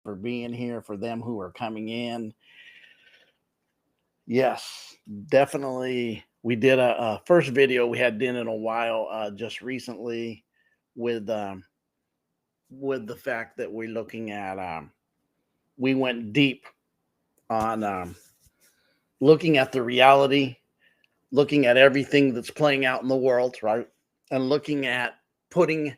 for being here, for them who are coming in. Yes, definitely. We did a first video we had done in a while, just recently, with with the fact that we're looking at we went deep on looking at the reality, looking at everything that's playing out in the world, right? And looking at putting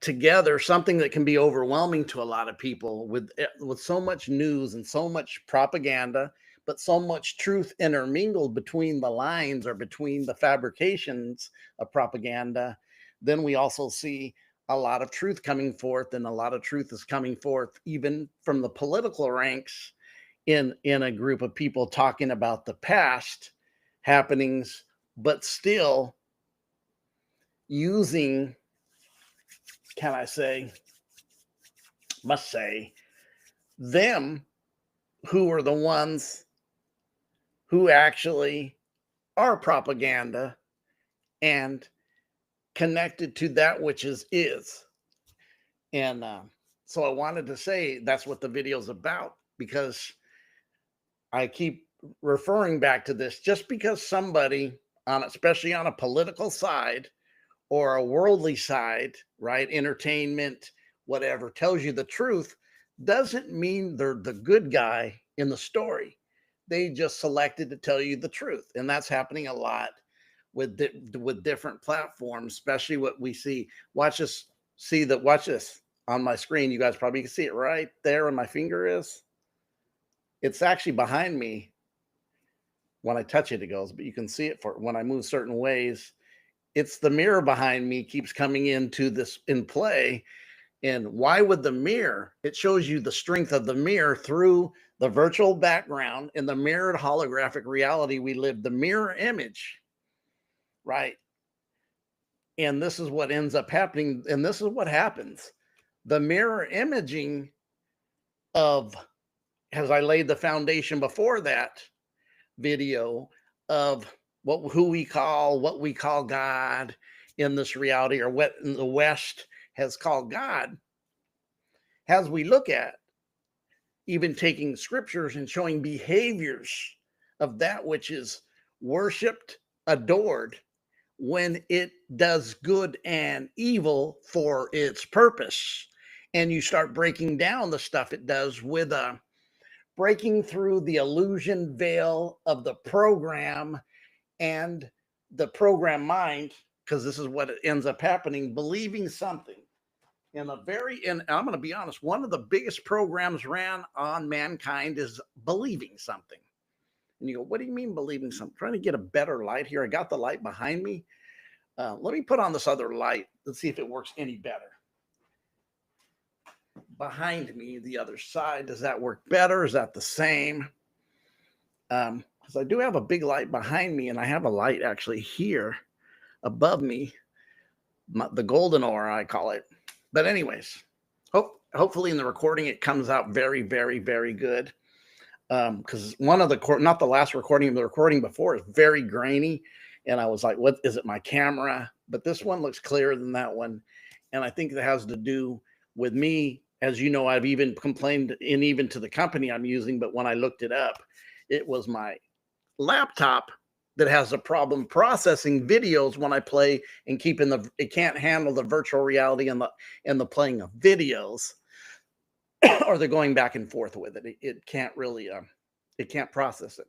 together something that can be overwhelming to a lot of people with so much news and so much propaganda, but so much truth intermingled between the lines or between the fabrications of propaganda. Then we also see a lot of truth coming forth, and a lot of truth is coming forth even from the political ranks in a group of people talking about the past happenings, but still using, can I say, must say, them who are the ones who actually are propaganda and connected to that which is. And so I wanted to say that's what the video is about, because I keep referring back to this. Just because somebody on, especially on a political side or a worldly side, right, entertainment, whatever, tells you the truth, doesn't mean they're the good guy in the story. They just selected to tell you the truth, and that's happening a lot with different platforms, especially what we see. Watch this. Watch this on my screen. You guys probably can see it right there where my finger is. It's actually behind me. When I touch it, it goes, but you can see it for when I move certain ways. It's the mirror behind me keeps coming into this in play. And why would the mirror? It shows you the strength of the mirror through the virtual background in the mirrored holographic reality we live, the mirror image, right? And this is what ends up happening. And this is what happens. The mirror imaging of, as I laid the foundation before that video, of what we call God in this reality, or what in the West has called God, as we look at even taking scriptures and showing behaviors of that which is worshiped, adored, when it does good and evil for its purpose. And you start breaking down the stuff it does with a breaking through the illusion veil of the program and the program mind, because this is what it ends up happening, believing something. And I'm going to be honest, one of the biggest programs ran on mankind is believing something. And you go, what do you mean believing something? Trying to get a better light here. I got the light behind me. Let me put on this other light. Let's see if it works any better. Behind me, the other side, does that work better? Is that the same? Because I do have a big light behind me, and I have a light actually here above me, the golden aura, I call it. But anyways, hopefully in the recording it comes out very, very, very good. Because one of not the last recording, the recording before is very grainy, and I was like, what is it, my camera? But this one looks clearer than that one, and I think that has to do with me. As you know, I've even complained, and even to the company I'm using, but when I looked it up, it was my laptop that has a problem processing videos when I play and it can't handle the virtual reality and the playing of videos, or they're going back and forth with it. It can't really, it can't process it.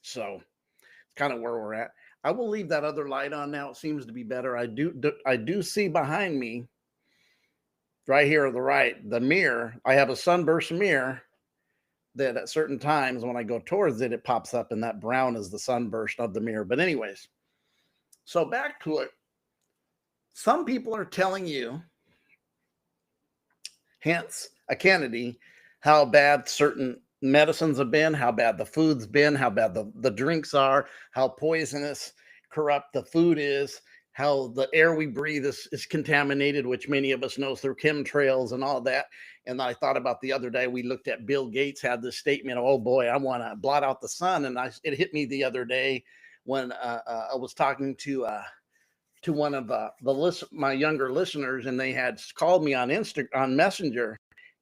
So it's kind of where we're at. I will leave that other light on now. It seems to be better. I do see behind me, right here on the right, the mirror. I have a sunburst mirror that at certain times when I go towards it, it pops up, and that brown is the sunburst of the mirror. But anyways, so back to it. Some people are telling you, hence a Kennedy, how bad certain medicines have been, how bad the food's been, how bad the drinks are, how poisonous, corrupt the food is, how the air we breathe is contaminated, which many of us know through chemtrails and all that. And I thought about the other day, we looked at Bill Gates had this statement, oh boy, I want to blot out the sun. And it hit me the other day when I was talking to one of my younger listeners, and they had called me on Messenger,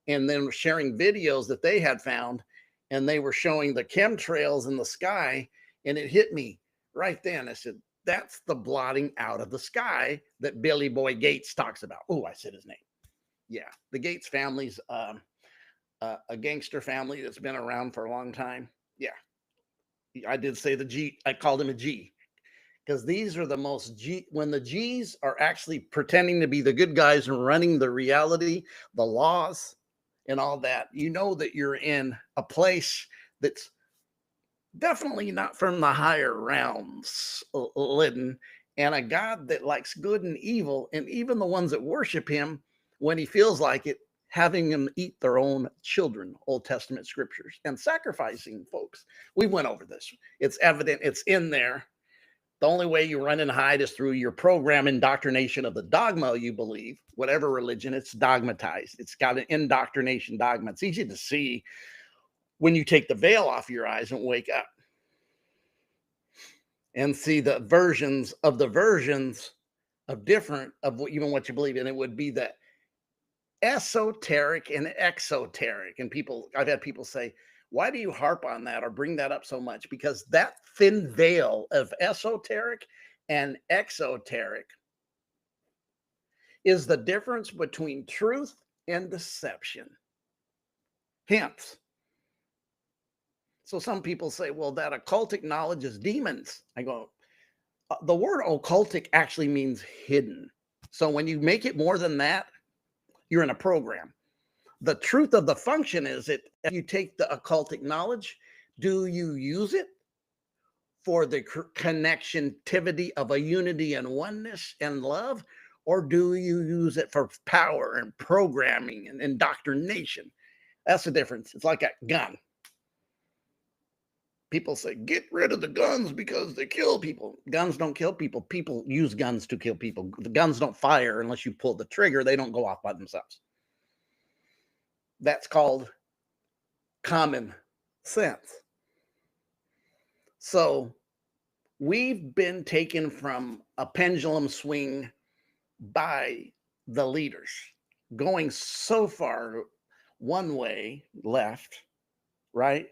and then sharing videos that they had found, and they were showing the chemtrails in the sky, and it hit me right then. I said, that's the blotting out of the sky that Billy Boy Gates talks about. Oh, I said his name. Yeah, the Gates family's a gangster family that's been around for a long time. Yeah, I did say the G. I called him a G, because these are the most G. When the G's are actually pretending to be the good guys and running the reality, the laws, and all that, you know that you're in a place that's definitely not from the higher realms, Lidden, and a God that likes good and evil, and even the ones that worship him when he feels like it, having them eat their own children, Old Testament scriptures, and sacrificing folks. We went over this. It's evident, it's in there. The only way you run and hide is through your program indoctrination of the dogma you believe, whatever religion, it's dogmatized. It's got an indoctrination dogma. It's easy to see when you take the veil off your eyes and wake up and see the versions of different of what, even what you believe in. It would be the esoteric and exoteric. And people, I've had people say, why do you harp on that or bring that up so much? Because that thin veil of esoteric and exoteric is the difference between truth and deception. Hence, so some people say, well, that occultic knowledge is demons. I go, the word occultic actually means hidden. So when you make it more than that, you're in a program. The truth of the function is that if you take the occultic knowledge, do you use it for the connectivity of a unity and oneness and love, or do you use it for power and programming and indoctrination? That's the difference. It's like a gun. People say, get rid of the guns because they kill people. Guns don't kill people. People use guns to kill people. The guns don't fire unless you pull the trigger. They don't go off by themselves. That's called common sense. So we've been taken from a pendulum swing by the leaders, going so far one way left, right?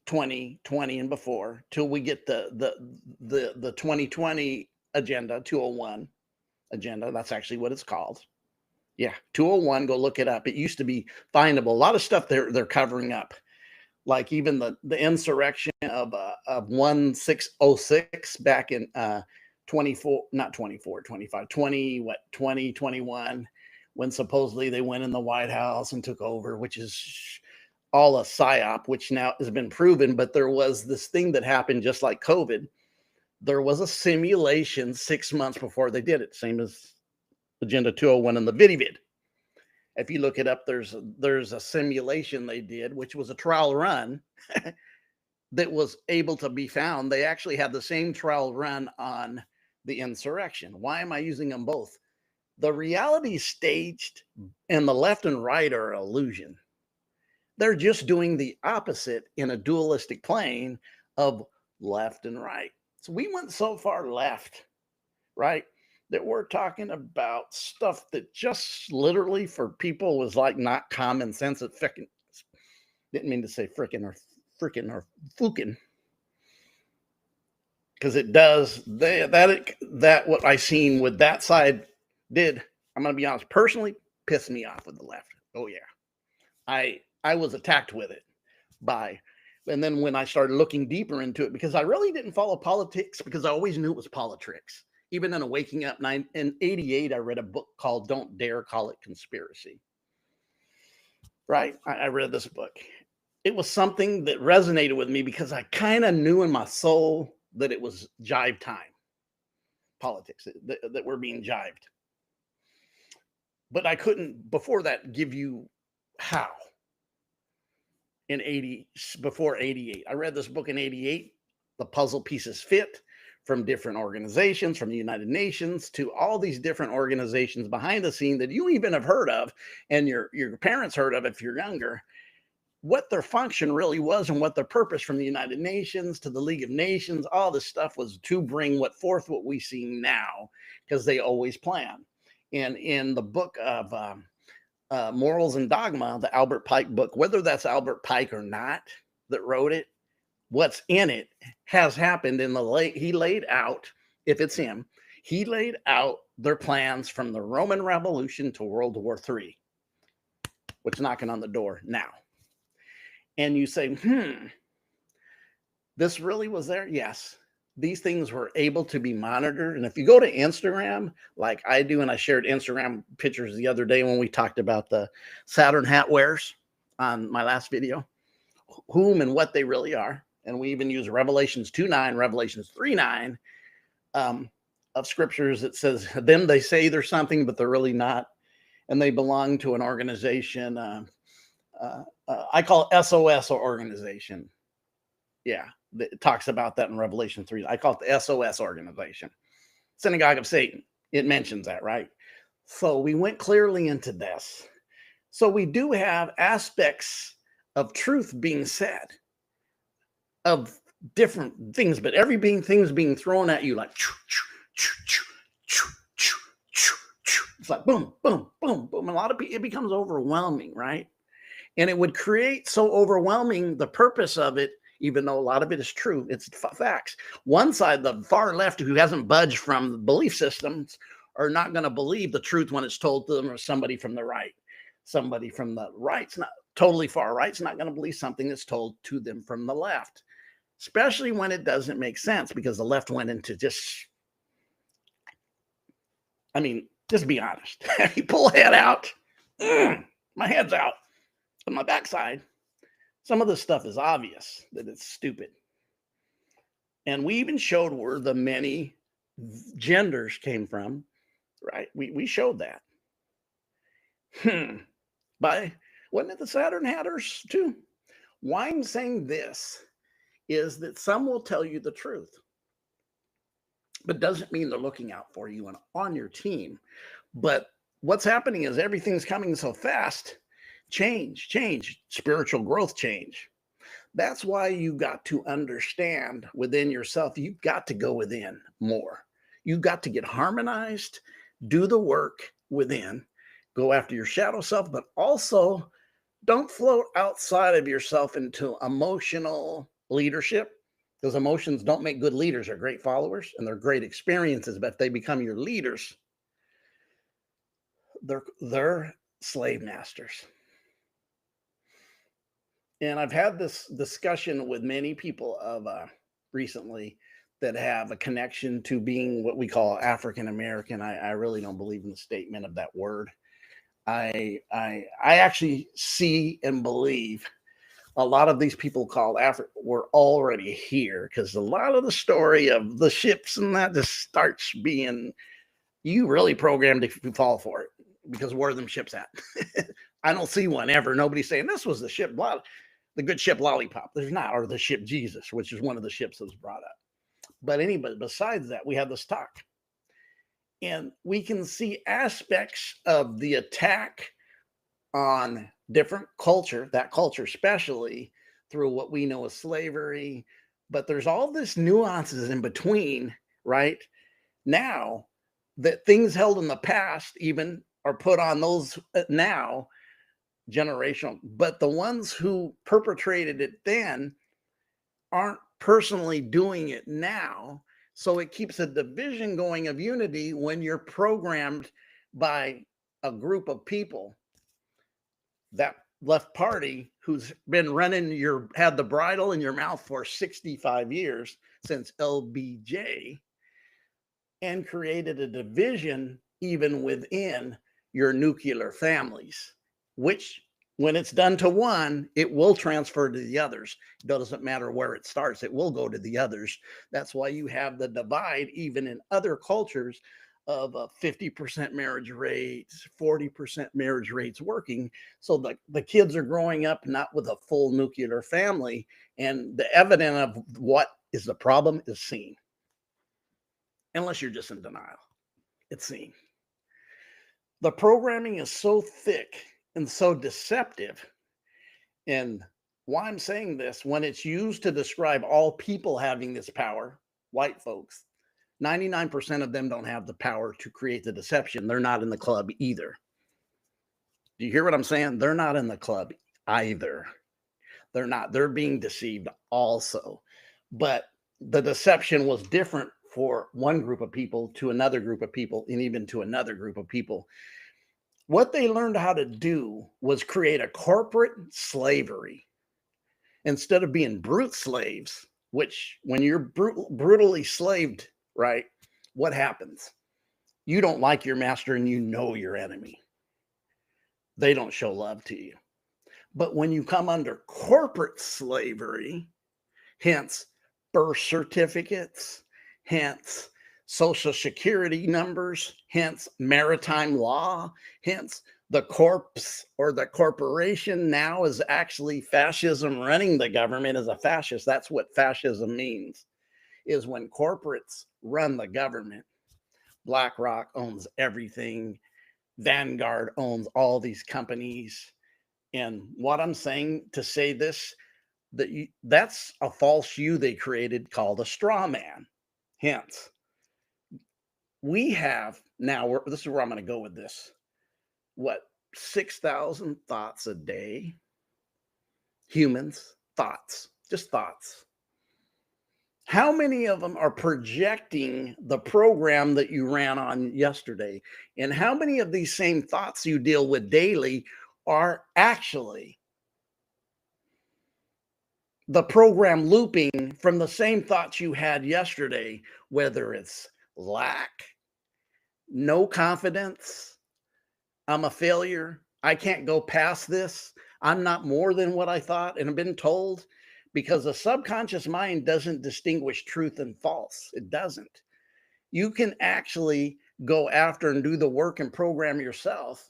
2020 and before, till we get the 2020 agenda, 201 agenda. That's actually what it's called. Yeah, 201. Go look it up. It used to be findable. A lot of stuff they're covering up, like even the insurrection of 1606 back in 2021, when supposedly they went in the White House and took over, which is all a psyop, which now has been proven. But there was this thing that happened just like COVID. There was a simulation 6 months before they did it, same as Agenda 201 in the VidiVid. If you look it up, there's a simulation they did, which was a trial run that was able to be found. They actually had the same trial run on the insurrection. Why am I using them both? The reality staged and the left and right are an illusion. They're just doing the opposite in a dualistic plane of left and right. So we went so far left, right, that we're talking about stuff that just literally for people was like not common sense. It frickin', didn't mean to say frickin' or fucking, because it does. That what I seen with that side did, I'm gonna be honest, personally pissed me off with the left. Oh yeah, I was attacked with it and then when I started looking deeper into it, because I really didn't follow politics, because I always knew it was politics. Even in a Waking Up in 88, I read a book called Don't Dare Call It Conspiracy. Right? I read this book. It was something that resonated with me because I kind of knew in my soul that it was jive time. Politics, that we're being jived. But I couldn't, before that, give you how. In 80, before 88. I read this book in 88. The puzzle pieces fit from different organizations, from the United Nations to all these different organizations behind the scene that you even have heard of, and your parents heard of if you're younger, what their function really was and what their purpose, from the United Nations to the League of Nations. All this stuff was to bring what we see now, because they always plan. And in the book of Morals and Dogma, the Albert Pike book, whether that's Albert Pike or not that wrote it, what's in it has happened in the late. He laid out, if it's him, he laid out their plans from the Roman Revolution to World War III, which is knocking on the door now. And you say, this really was there? Yes. These things were able to be monitored. And if you go to Instagram, like I do, and I shared Instagram pictures the other day when we talked about the Saturn hat wearers on my last video, whom and what they really are. And we even use Revelations 2:9, Revelations 3:9 of scriptures that says, them they say they're something, but they're really not. And they belong to an organization. I call it SOS organization. Yeah, it talks about that in Revelation 3. I call it the SOS organization, Synagogue of Satan. It mentions that, right? So we went clearly into this. So we do have aspects of truth being said, of different things, but things being thrown at you like, it's like boom, boom, boom, boom. A lot of people, it becomes overwhelming, right? And it would create so overwhelming the purpose of it, even though a lot of it is true, it's facts. One side, the far left, who hasn't budged from the belief systems, are not going to believe the truth when it's told to them, or somebody from the right. Somebody from the right's not totally far right's not going to believe something that's told to them from the left, especially when it doesn't make sense, because the left went into just be honest. If you pull a head out, my head's out on my backside. Some of this stuff is obvious that it's stupid. And we even showed where the many genders came from, right? We showed that. Wasn't it the Saturn Hatters too? Why I'm saying this is that some will tell you the truth, but doesn't mean they're looking out for you and on your team. But what's happening is everything's coming so fast. Change, spiritual growth, change. That's why you got to understand within yourself. You've got to go within more. You've got to get harmonized, do the work within, go after your shadow self, but also don't float outside of yourself into emotional leadership, because emotions don't make good leaders. They're great followers and they're great experiences, but if they become your leaders, they're slave masters. And I've had this discussion with many people of recently that have a connection to being what we call African American. I really don't believe in the statement of that word. I actually see and believe a lot of these people called Africa were already here, because a lot of the story of the ships and that just starts being, you really programmed to fall for it, because where are them ships at? I don't see one ever. Nobody's saying this was the ship, the good ship Lollipop. There's not, or the ship Jesus, which is one of the ships that was brought up. But anybody besides that, we have this talk. And we can see aspects of the attack on different culture, that culture especially, through what we know as slavery. But there's all this nuances in between, right? Now that things held in the past even are put on those now, generational, but the ones who perpetrated it then aren't personally doing it now. So it keeps a division going of unity when you're programmed by a group of people, that left party who's been had the bridle in your mouth for 65 years since LBJ, and created a division even within your nuclear families, which when it's done to one, it will transfer to the others. It doesn't matter where it starts, it will go to the others. That's why you have the divide even in other cultures of 50% marriage rates, 40% marriage rates working. So the kids are growing up not with a full nuclear family, and the evidence of what is the problem is seen. Unless you're just in denial, it's seen. The programming is so thick and so deceptive. And why I'm saying this, when it's used to describe all people having this power, white folks, 99% of them don't have the power to create the deception. They're not in the club either. Do you hear what I'm saying? They're not in the club either. They're not. They're being deceived also. But the deception was different for one group of people to another group of people and even to another group of people. What they learned how to do was create a corporate slavery instead of being brute slaves, which when you're brutally slaved, right, what happens? You don't like your master and you know your enemy. They don't show love to you. But when you come under corporate slavery, hence birth certificates, hence social security numbers, hence maritime law, hence the corpse or the corporation now is actually fascism running the government as a fascist. That's what fascism means, is when corporates run the government. BlackRock owns everything. Vanguard owns all these companies. And what I'm saying to say this, that's a false you they created called a straw man. Hence, we have now, this is where I'm going to go with this. What, 6,000 thoughts a day? Humans, thoughts, just thoughts. How many of them are projecting the program that you ran on yesterday? And how many of these same thoughts you deal with daily are actually the program looping from the same thoughts you had yesterday, whether it's lack, no confidence, I'm a failure, I can't go past this, I'm not more than what I thought and have been told, because the subconscious mind doesn't distinguish truth and false. It doesn't. You can actually go after and do the work and program yourself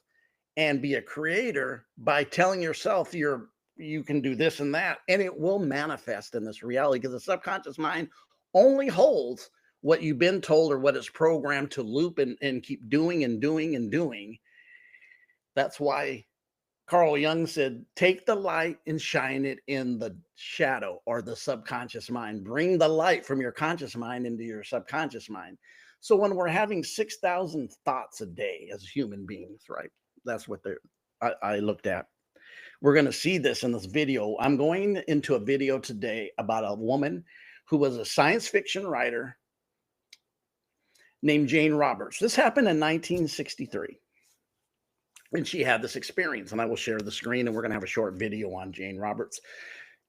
and be a creator by telling yourself you can do this and that, and it will manifest in this reality, because the subconscious mind only holds what you've been told or what is programmed to loop and keep doing and doing and doing. That's why Carl Jung said, take the light and shine it in the shadow or the subconscious mind. Bring the light from your conscious mind into your subconscious mind. So when we're having 6,000 thoughts a day as human beings, right? That's what I looked at. We're going to see this in this video. I'm going into a video today about a woman who was a science fiction writer named Jane Roberts. This happened in 1963. And she had this experience, and I will share the screen, and we're going to have a short video on Jane Roberts.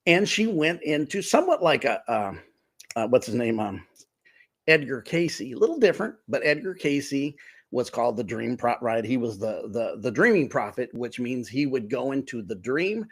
And she went into somewhat like what's his name? Edgar Cayce, a little different, but Edgar Cayce was called the dream prophet, right? He was the dreaming prophet, which means he would go into the dream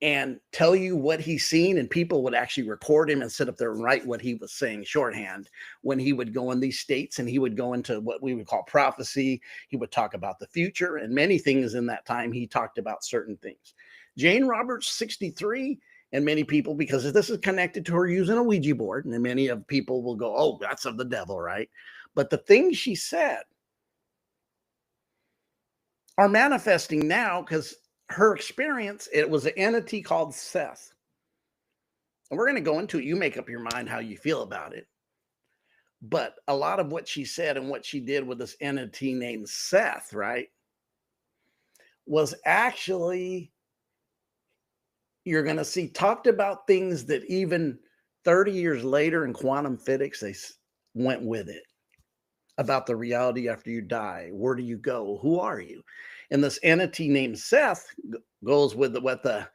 and tell you what he's seen, and people would actually record him and sit up there and write what he was saying shorthand when he would go in these states, and he would go into what we would call prophecy. He would talk about the future and many things. In that time, he talked about certain things. Jane Roberts, 63, and many people, because this is connected to her using a Ouija board, and many of people will go, oh, that's of the devil, right? But the things she said are manifesting now, because her experience, it was an entity called Seth. And we're going to go into it. You make up your mind how you feel about it. But a lot of what she said and what she did with this entity named Seth, right, was actually, you're going to see, talked about things that even 30 years later in quantum physics, they went with it. About the reality after you die. Where do you go? Who are you? And this entity named Seth goes with the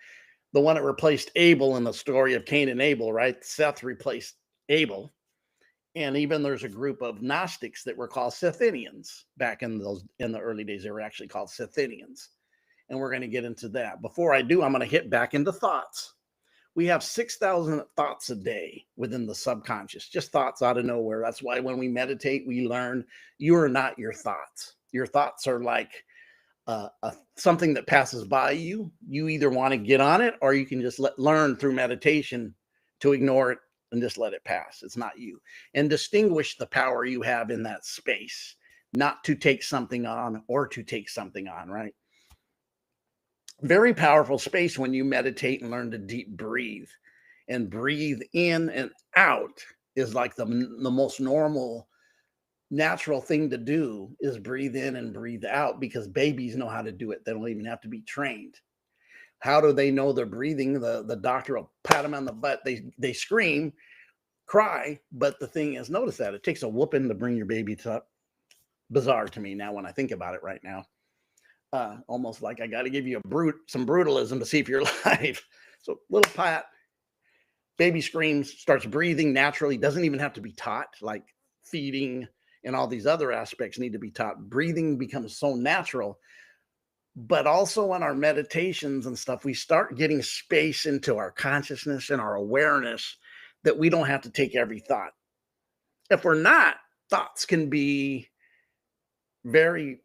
one that replaced Abel in the story of Cain and Abel, right? Seth replaced Abel. And even there's a group of Gnostics that were called Sethinians back in the early days. They were actually called Sethinians. And we're going to get into that. Before I do, I'm going to hit back into thoughts. We have 6,000 thoughts a day within the subconscious, just thoughts out of nowhere. That's why when we meditate, we learn you are not your thoughts. Your thoughts are like something that passes by you. You either want to get on it, or you can just learn through meditation to ignore it and just let it pass. It's not you. And distinguish the power you have in that space, not to take something on or to take something on, right? Very powerful space when you meditate and learn to deep breathe. And breathe in and out is like the most normal natural thing to do is breathe in and breathe out because babies know how to do it. They don't even have to be trained. How do they know they're breathing? The doctor will pat them on the butt. They scream, cry, but the thing is, notice that it takes a whooping to bring your baby to. Bizarre to me now when I think about it right now. Almost like I got to give you some brutalism to see if you're alive. So little pat, baby screams, starts breathing naturally, doesn't even have to be taught, like feeding and all these other aspects need to be taught. Breathing becomes so natural. But also in our meditations and stuff, we start getting space into our consciousness and our awareness that we don't have to take every thought. If we're not, thoughts can be very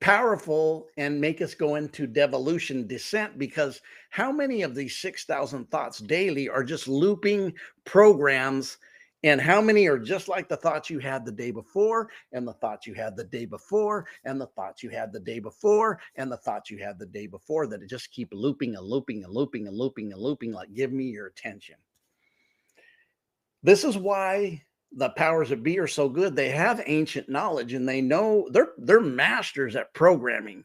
powerful and make us go into devolution descent, because how many of these 6,000 thoughts daily are just looping programs, and how many are just like the thoughts you had the day before and the thoughts you had the day before and the thoughts you had the day before and the thoughts you had the day before, that it just keep looping and looping and looping and looping and looping, like, give me your attention. This is why the powers that be are so good. They have ancient knowledge and they know they're masters at programming,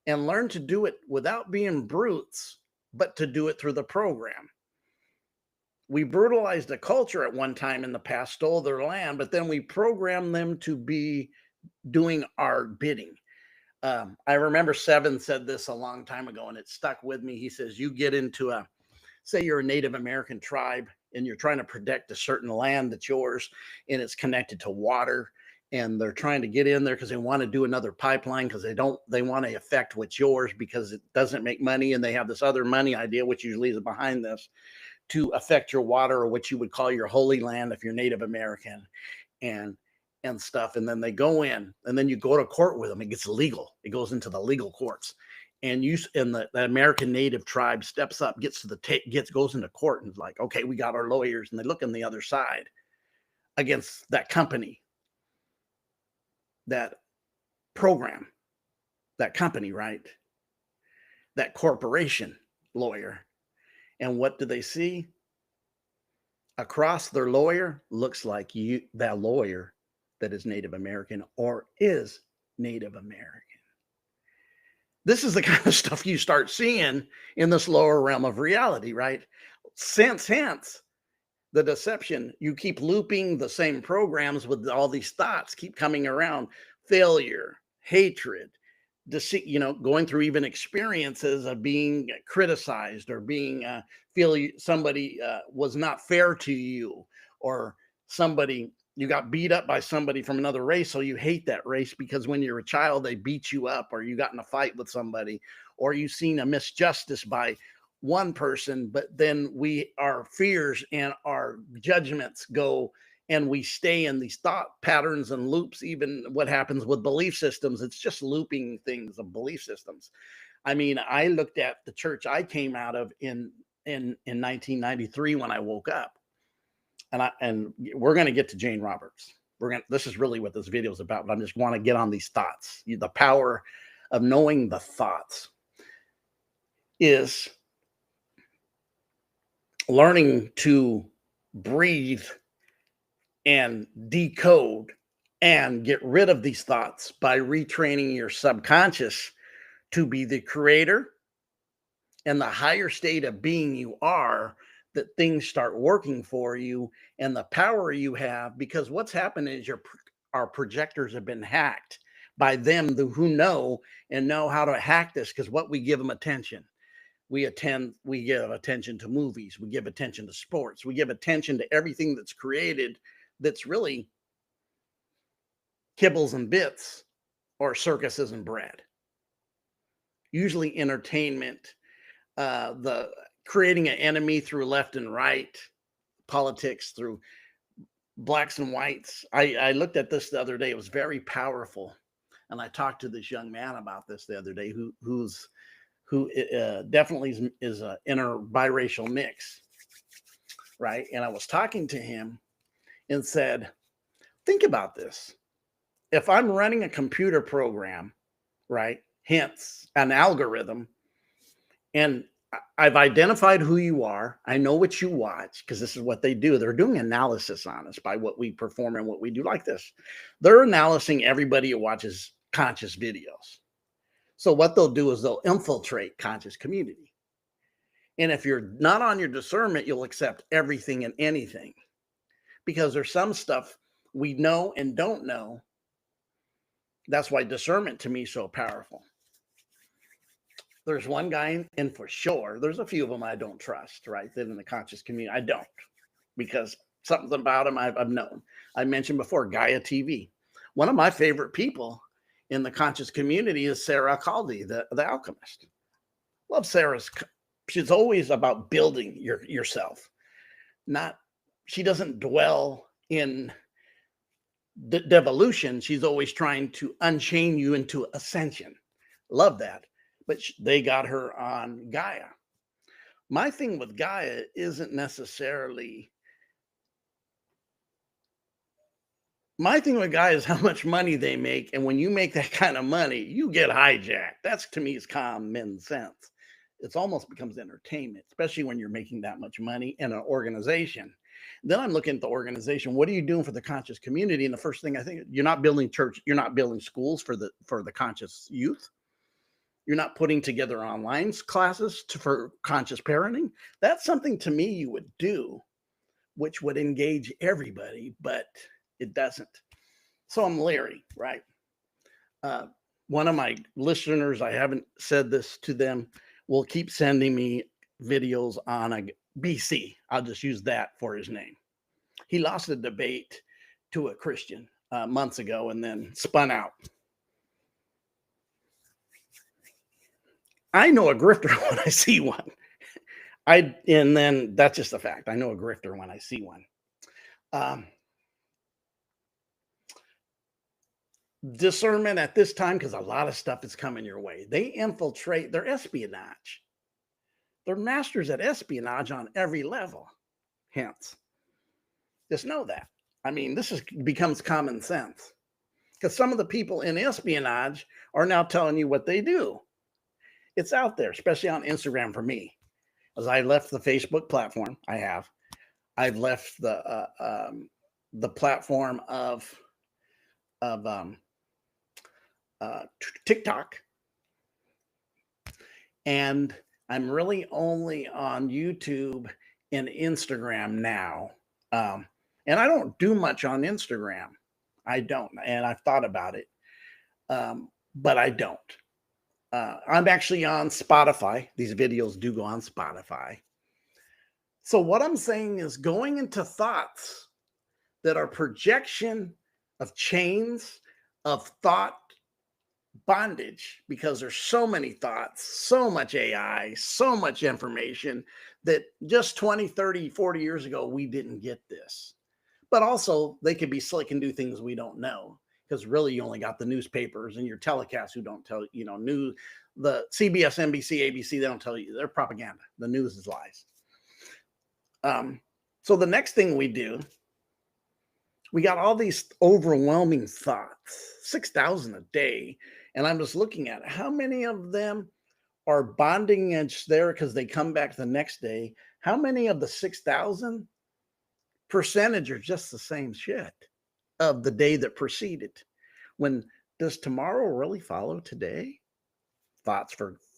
and learn to do it without being brutes, but to do it through the program. We brutalized a culture at one time in the past, stole their land, but then we programmed them to be doing our bidding. I remember Seven said this a long time ago and it stuck with me. He says, you get into say you're a Native American tribe and you're trying to protect a certain land that's yours and it's connected to water, and they're trying to get in there because they want to do another pipeline because they want to affect what's yours because it doesn't make money, and they have this other money idea, which usually is behind this, to affect your water, or what you would call your holy land if you're Native American, and stuff. And then they go in and then you go to court with them. It gets legal. It goes into the legal courts, and the American Native tribe steps up, goes into court and is like, okay, we got our lawyers, and they look on the other side against that company, that program, that company, right? That corporation lawyer. And what do they see? Across their lawyer looks like that lawyer that is Native American or is Native American. This is the kind of stuff you start seeing in this lower realm of reality, right? Hence, the deception. You keep looping the same programs with all these thoughts keep coming around: failure, hatred, deceit, going through even experiences of being criticized or being feel somebody was not fair to you, or somebody, you got beat up by somebody from another race, so you hate that race because when you're a child they beat you up, or you got in a fight with somebody, or you've seen a misjustice by one person, but then our fears and our judgments go, and we stay in these thought patterns and loops. Even what happens with belief systems, it's just looping things of belief systems. I mean, I looked at the church I came out of in 1993 when I woke up, and we're going to get to Jane Roberts. This is really what this video is about, but I just want to get on these thoughts. The power of knowing the thoughts is learning to breathe and decode and get rid of these thoughts by retraining your subconscious to be the creator and the higher state of being you are, that things start working for you, and the power you have. Because what's happened is our projectors have been hacked by them who know how to hack this, because what we give them attention. We give attention to movies, we give attention to sports, we give attention to everything that's created that's really kibbles and bits or circuses and bread. Usually entertainment, the creating an enemy through left and right, politics through blacks and whites. I looked at this the other day. It was very powerful. And I talked to this young man about this the other day who definitely is an inner biracial mix, right? And I was talking to him and said, think about this. If I'm running a computer program, right, hence an algorithm, and I've identified who you are. I know what you watch because this is what they do. They're doing analysis on us by what we perform and what we do like this. They're analyzing everybody who watches conscious videos. So what they'll do is they'll infiltrate conscious community. And if you're not on your discernment, you'll accept everything and anything because there's some stuff we know and don't know. That's why discernment to me is so powerful. There's one guy, and for sure, there's a few of them I don't trust, right? That in the conscious community, I don't, because something about him I've known. I mentioned before, Gaia TV. One of my favorite people in the conscious community is Sarah Caldi, the alchemist. Love Sarah's. She's always about building yourself. Not, she doesn't dwell in devolution. She's always trying to unchain you into ascension. Love that. But they got her on Gaia. My thing with Gaia isn't necessarily. My thing with Gaia is how much money they make. And when you make that kind of money, you get hijacked. That's to me is common sense. It almost becomes entertainment, especially when you're making that much money in an organization. Then I'm looking at the organization. What are you doing for the conscious community? And the first thing I think, you're not building church, you're not building schools for the conscious youth. You're not putting together online classes for conscious parenting. That's something to me you would do, which would engage everybody, but it doesn't. So I'm leery, right? One of my listeners, I haven't said this to them, will keep sending me videos on a BC. I'll just use that for his name. He lost a debate to a Christian months ago and then spun out. I know a grifter when I see one. And then that's just a fact. I know a grifter when I see one. Discernment at this time, because a lot of stuff is coming your way. They infiltrate their espionage. They're masters at espionage on every level. Hence, just know that. I mean, becomes common sense. Because some of the people in espionage are now telling you what they do. It's out there, especially on Instagram for me. As I left the Facebook platform, I've left the platform of TikTok, and I'm really only on YouTube and Instagram now. And I don't do much on Instagram. I don't, and I've thought about it, but I don't. I'm actually on Spotify. These videos do go on Spotify. So what I'm saying is going into thoughts that are projection of chains of thought bondage, because there's so many thoughts, so much AI, so much information that just 20, 30, 40 years ago, we didn't get this. But also they could be slick and do things we don't know. Because really, you only got the newspapers and your telecasts who don't tell news. The CBS, NBC, ABC, they don't tell you. They're propaganda. The news is lies. So the next thing we do, we got all these overwhelming thoughts, 6,000 a day, and I'm just looking at how many of them are bonding edge there because they come back the next day. How many of the 6,000 percentage are just the same shit of the day that preceded? When does tomorrow really follow today?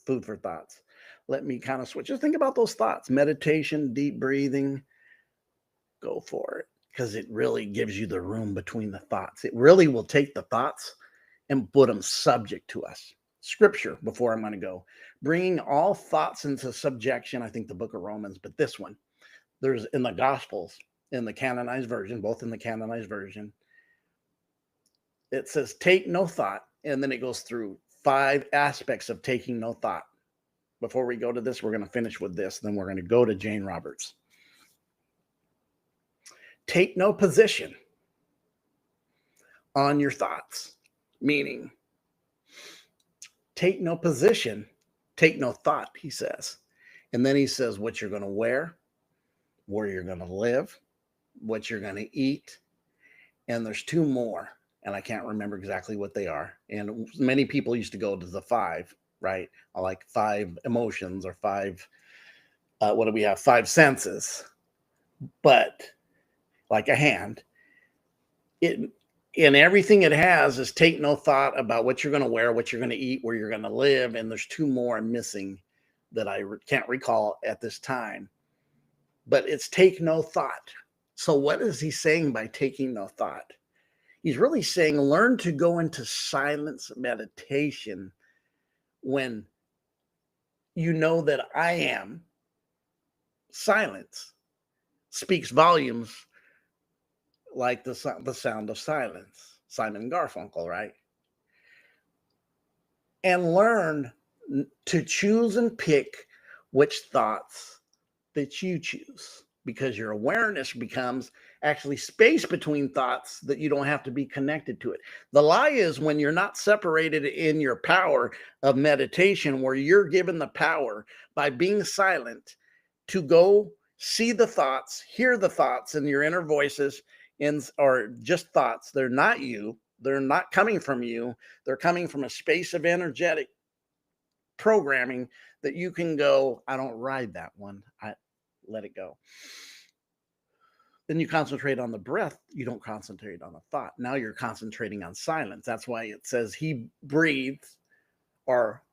Food for thoughts. Let me kind of switch. Just think about those thoughts. Meditation, deep breathing. Go for it, because it really gives you the room between the thoughts. It really will take the thoughts and put them subject to us. Scripture, before I'm going to go. Bringing all thoughts into subjection. I think the book of Romans, but this one. There's in the Gospels, in the canonized version, both in the canonized version, it says, take no thought. And then it goes through 5 aspects of taking no thought. Before we go to this, we're going to finish with this. Then we're going to go to Jane Roberts. Take no position on your thoughts, meaning take no position, take no thought, he says. And then he says what you're going to wear, where you're going to live, what you're going to eat. And there's 2 more. And I can't remember exactly what they are. And many people used to go to the 5. right? Like 5 emotions or 5, what do we have? 5 senses. But like a hand, it and everything it has is take no thought about what you're going to wear, what you're going to eat, where you're going to live. And there's 2 more I'm missing that I can't recall at this time. But it's take no thought. So what is he saying by taking no thought? He's really saying learn to go into silence meditation when you know that I am. Silence speaks volumes, like the sound of silence. Simon Garfunkel, right? And learn to choose and pick which thoughts that you choose, because your awareness becomes actually space between thoughts that you don't have to be connected to it. The lie is when you're not separated in your power of meditation, where you're given the power by being silent to go see the thoughts, hear the thoughts in your inner voices, or just thoughts. They're not you. They're not coming from you. They're coming from a space of energetic programming that you can go, I don't ride that one. I let it go. Then you concentrate on the breath. You don't concentrate on a thought. Now you're concentrating on silence. That's why it says he breathed, or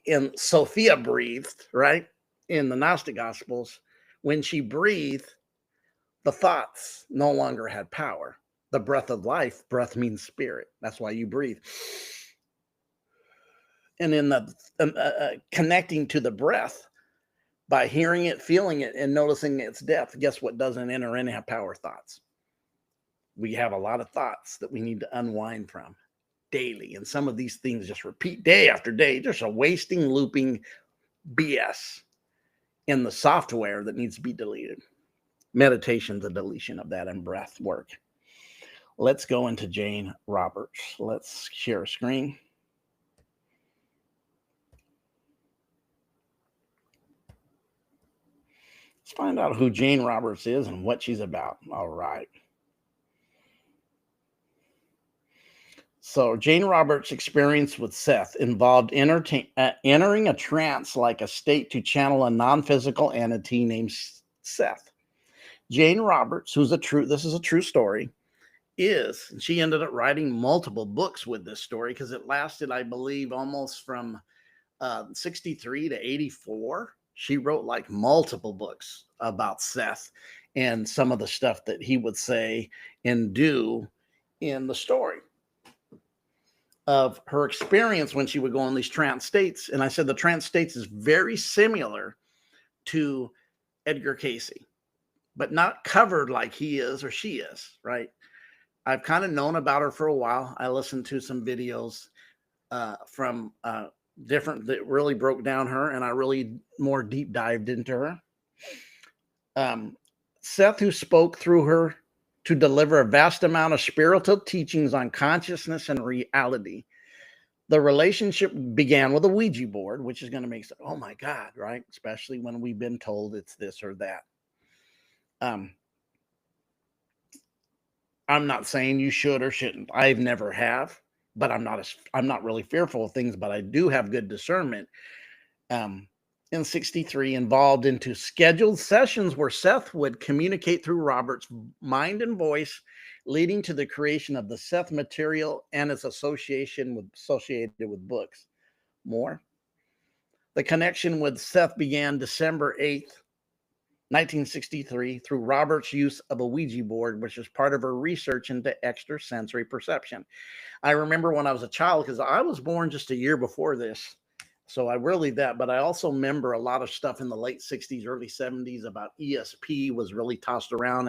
in Sophia breathed, right? In the Gnostic Gospels, when she breathed, the thoughts no longer had power. The breath of life, breath means spirit. That's why you breathe. And in the connecting to the breath, by hearing it, feeling it, and noticing its depth, guess what doesn't enter in? Have power thoughts. We have a lot of thoughts that we need to unwind from daily. And some of these things just repeat day after day. Just a wasting, looping BS in the software that needs to be deleted. Meditation, the deletion of that, and breath work. Let's go into Jane Roberts. Let's share a screen. Let's find out who Jane Roberts is and what she's about. All right. So Jane Roberts' experience with Seth involved entering a trance-like a state to channel a non-physical entity named Seth. Jane Roberts, this is a true story, she ended up writing multiple books with this story, because it lasted, I believe, almost from 63 to 84. She wrote like multiple books about Seth and some of the stuff that he would say and do in the story of her experience when she would go on these trance states. And I said the trance states is very similar to Edgar Cayce, but not covered like he is or she is, right? I've kind of known about her for a while. I listened to some videos from different that really broke down her, and I really more deep dived into her. Seth, who spoke through her to deliver a vast amount of spiritual teachings on consciousness and reality. The relationship began with a Ouija board, which is going to make sense. Oh my God, right? Especially when we've been told it's this or that. I'm not saying you should or shouldn't. I've never have, but I'm not really fearful of things, but I do have good discernment. In 63, involved into scheduled sessions where Seth would communicate through Robert's mind and voice, leading to the creation of the Seth material and its associated with books. More. The connection with Seth began December 8th, 1963, through Robert's use of a Ouija board, which is part of her research into extrasensory perception. I remember when I was a child, because I was born just a year before this, so I really but I also remember a lot of stuff in the late 60s, early 70s about ESP was really tossed around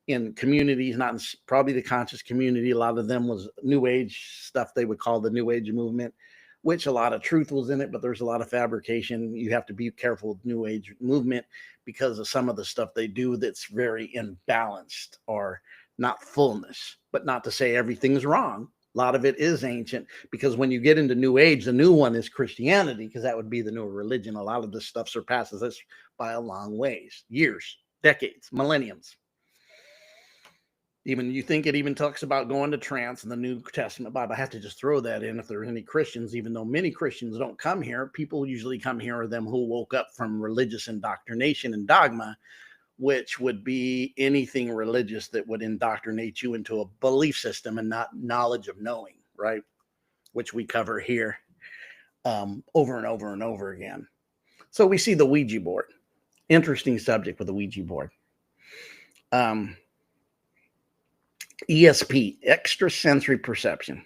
in communities, not in probably the conscious community. A lot of them was New Age stuff they would call the New Age movement, which a lot of truth was in it, but there's a lot of fabrication. You have to be careful with New Age movement because of some of the stuff they do that's very imbalanced or not fullness, but not to say everything's wrong. A lot of it is ancient, because when you get into New Age, the new one is Christianity, because that would be the new religion. A lot of this stuff surpasses this by a long ways, years, decades, millenniums. Even you think it even talks about going to trance in the New Testament Bible. I have to just throw that in if there are any Christians, even though many Christians don't come here. People usually come here are them who woke up from religious indoctrination and dogma, which would be anything religious that would indoctrinate you into a belief system and not knowledge of knowing, right? Which we cover here over and over and over again. So we see the Ouija board. Interesting subject with the Ouija board. ESP, extrasensory perception.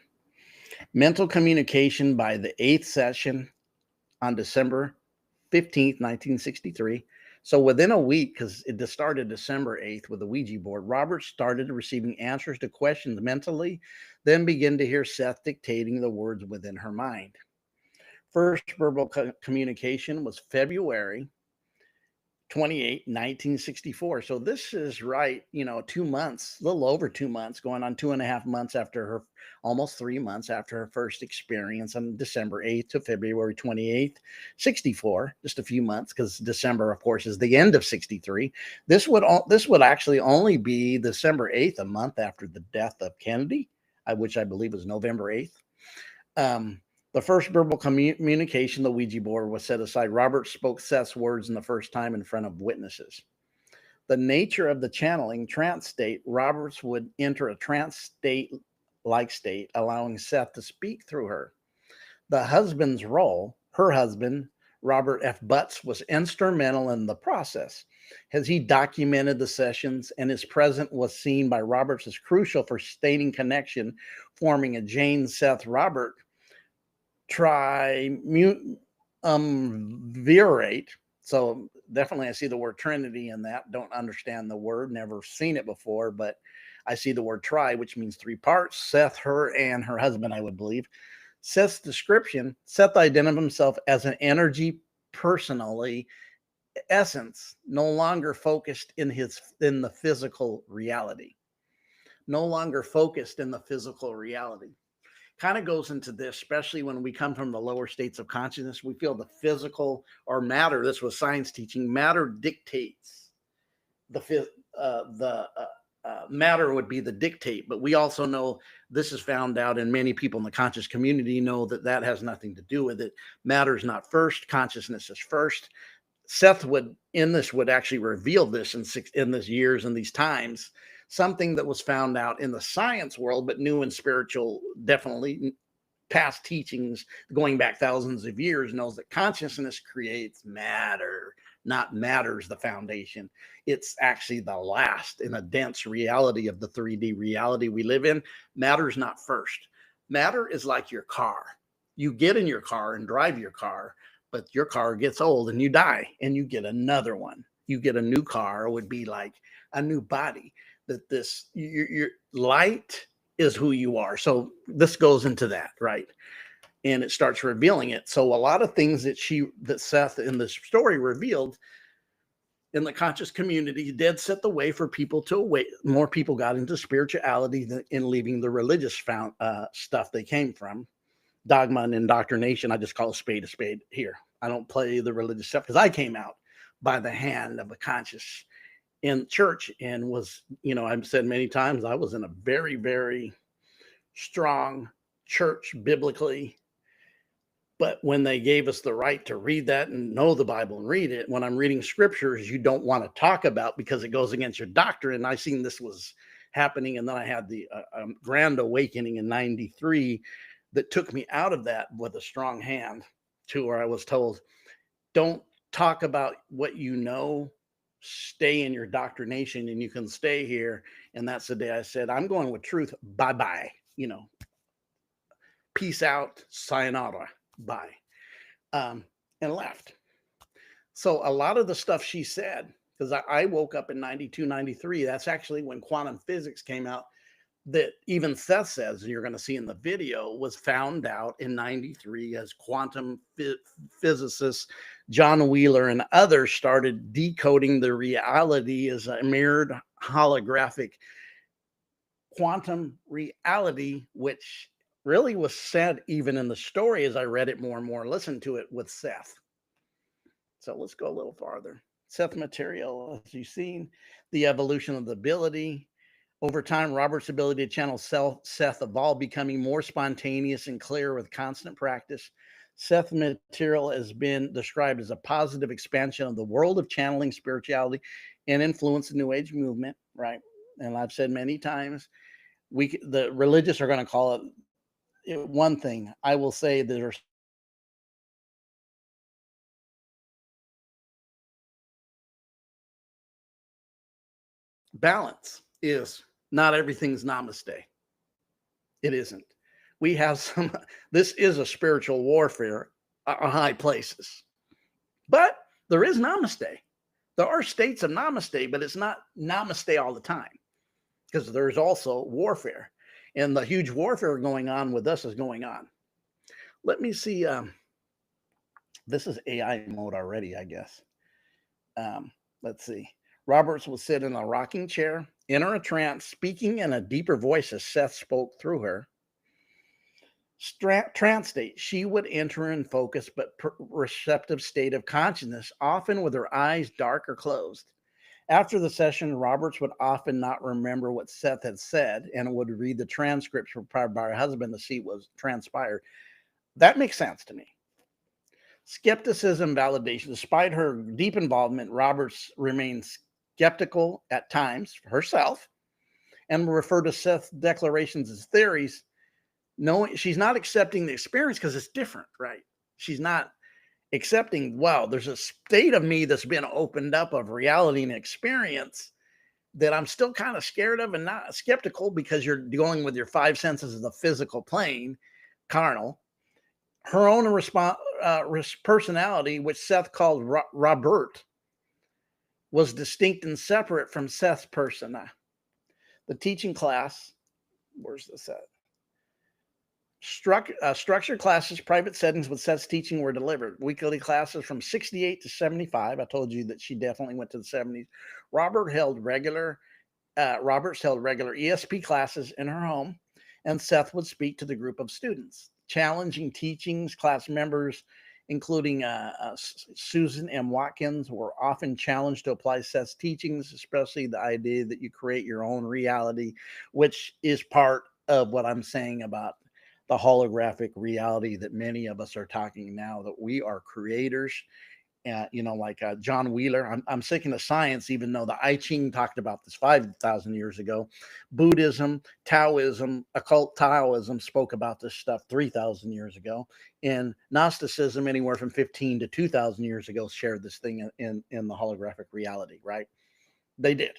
Mental communication by the 8th session on December 15th, 1963. So within a week, because it started December 8th with the Ouija board, Robert started receiving answers to questions mentally, then began to hear Seth dictating the words within her mind. First verbal communication was February 28, 1964. So this is right, 2 months, a little over 2 months, going on 2.5 months after her, almost 3 months after her first experience on December 8th to February 28th, 64, just a few months, because December, of course, is the end of 63. This would actually only be December 8th, a month after the death of Kennedy, which I believe was November 8th. The first verbal communication, the Ouija board, was set aside. Robert spoke Seth's words in the first time in front of witnesses. The nature of the channeling trance state, Roberts would enter a trance state-like state, allowing Seth to speak through her. The husband's role, her husband, Robert F. Butts, was instrumental in the process, as he documented the sessions, and his presence was seen by Roberts as crucial for sustaining connection, forming a Jane Seth Robert triumvirate. So definitely I see the word Trinity in that. Don't understand the word, never seen it before, but I see the word tri, which means 3 parts: Seth, her, and her husband, I would believe. Seth's description, Seth identified himself as an energy personally essence, no longer focused in the physical reality. No longer focused in the physical reality. Kind of goes into this, especially when we come from the lower states of consciousness. We feel the physical or matter. This was science teaching. Matter dictates the matter would be the dictate, but we also know this is found out, and many people in the conscious community know that has nothing to do with it. Matter is not first. Consciousness is first. Seth would actually reveal this in this years and these times. Something that was found out in the science world, but new and spiritual, definitely past teachings going back thousands of years, knows that consciousness creates matter, not matter's the foundation. It's actually the last in a dense reality of the 3D reality we live in. Matter's not first. Matter is like your car. You get in your car and drive your car, but your car gets old and you die and you get another one. You get a new car, would be like a new body. That your light is who you are. So this goes into that, right? And it starts revealing it. So a lot of things that Seth in this story revealed in the conscious community did set the way for people to awake. More people got into spirituality in leaving the religious stuff they came from. Dogma and indoctrination, I just call a spade here. I don't play the religious stuff because I came out by the hand of a conscious in church and was, I've said many times, I was in a very, very strong church biblically. But when they gave us the right to read that and know the Bible and read it, when I'm reading scriptures you don't want to talk about because it goes against your doctrine. I seen this was happening. And then I had the grand awakening in 93 that took me out of that with a strong hand to where I was told, don't talk about what you know, stay in your doctrination and you can stay here. And that's the day I said, I'm going with truth. Bye-bye. Peace out. Sayonara. Bye. And left. So a lot of the stuff she said, because I woke up in 92, 93, that's actually when quantum physics came out, that even Seth says, you're going to see in the video, was found out in 93 as quantum physicists John Wheeler and others started decoding the reality as a mirrored holographic quantum reality, which really was said even in the story as I read it more and more, listened to it with Seth. So let's go a little farther. Seth material, as you've seen, the evolution of the ability, Over time, Robert's ability to channel Seth evolved, becoming more spontaneous and clear with constant practice. Seth material has been described as a positive expansion of the world of channeling spirituality and influence the New Age movement, right? And I've said many times, the religious are going to call it one thing. I will say there's balance is not everything's namaste. It isn't. We have some, this is a spiritual warfare on high places, but there is namaste. There are states of namaste, but it's not namaste all the time because there's also warfare. And the huge warfare going on with us is going on. Let me see. This is AI mode already, I guess. Let's see. Roberts will sit in a rocking chair, enter a trance, speaking in a deeper voice as Seth spoke through her. Trance state, she would enter in focus but receptive state of consciousness, often with her eyes dark or closed. After the session, Roberts would often not remember what Seth had said and would read the transcripts prepared by her husband to see what transpired. That makes sense to me. Skepticism, validation. Despite her deep involvement, Roberts remains skeptical at times herself and will refer to Seth's declarations as theories. No, she's not accepting the experience because it's different, right? She's not accepting, wow, there's a state of me that's been opened up of reality and experience that I'm still kind of scared of and not skeptical because you're dealing with your five senses of the physical plane, carnal. Her own personality, which Seth called Robert, was distinct and separate from Seth's persona. The teaching class, where's this at? Structured classes, private settings with Seth's teaching were delivered. Weekly classes from 68 to 75. I told you that she definitely went to the 70s. Roberts held regular ESP classes in her home, and Seth would speak to the group of students. Challenging teachings, class members, including Susan M. Watkins, were often challenged to apply Seth's teachings, especially the idea that you create your own reality, which is part of what I'm saying about the holographic reality that many of us are talking now, that we are creators. Like John Wheeler. I'm sticking to science, even though the I Ching talked about this 5,000 years ago. Buddhism, Taoism, occult Taoism spoke about this stuff 3,000 years ago. And Gnosticism, anywhere from 15 to 2,000 years ago, shared this thing in the holographic reality, right? They did.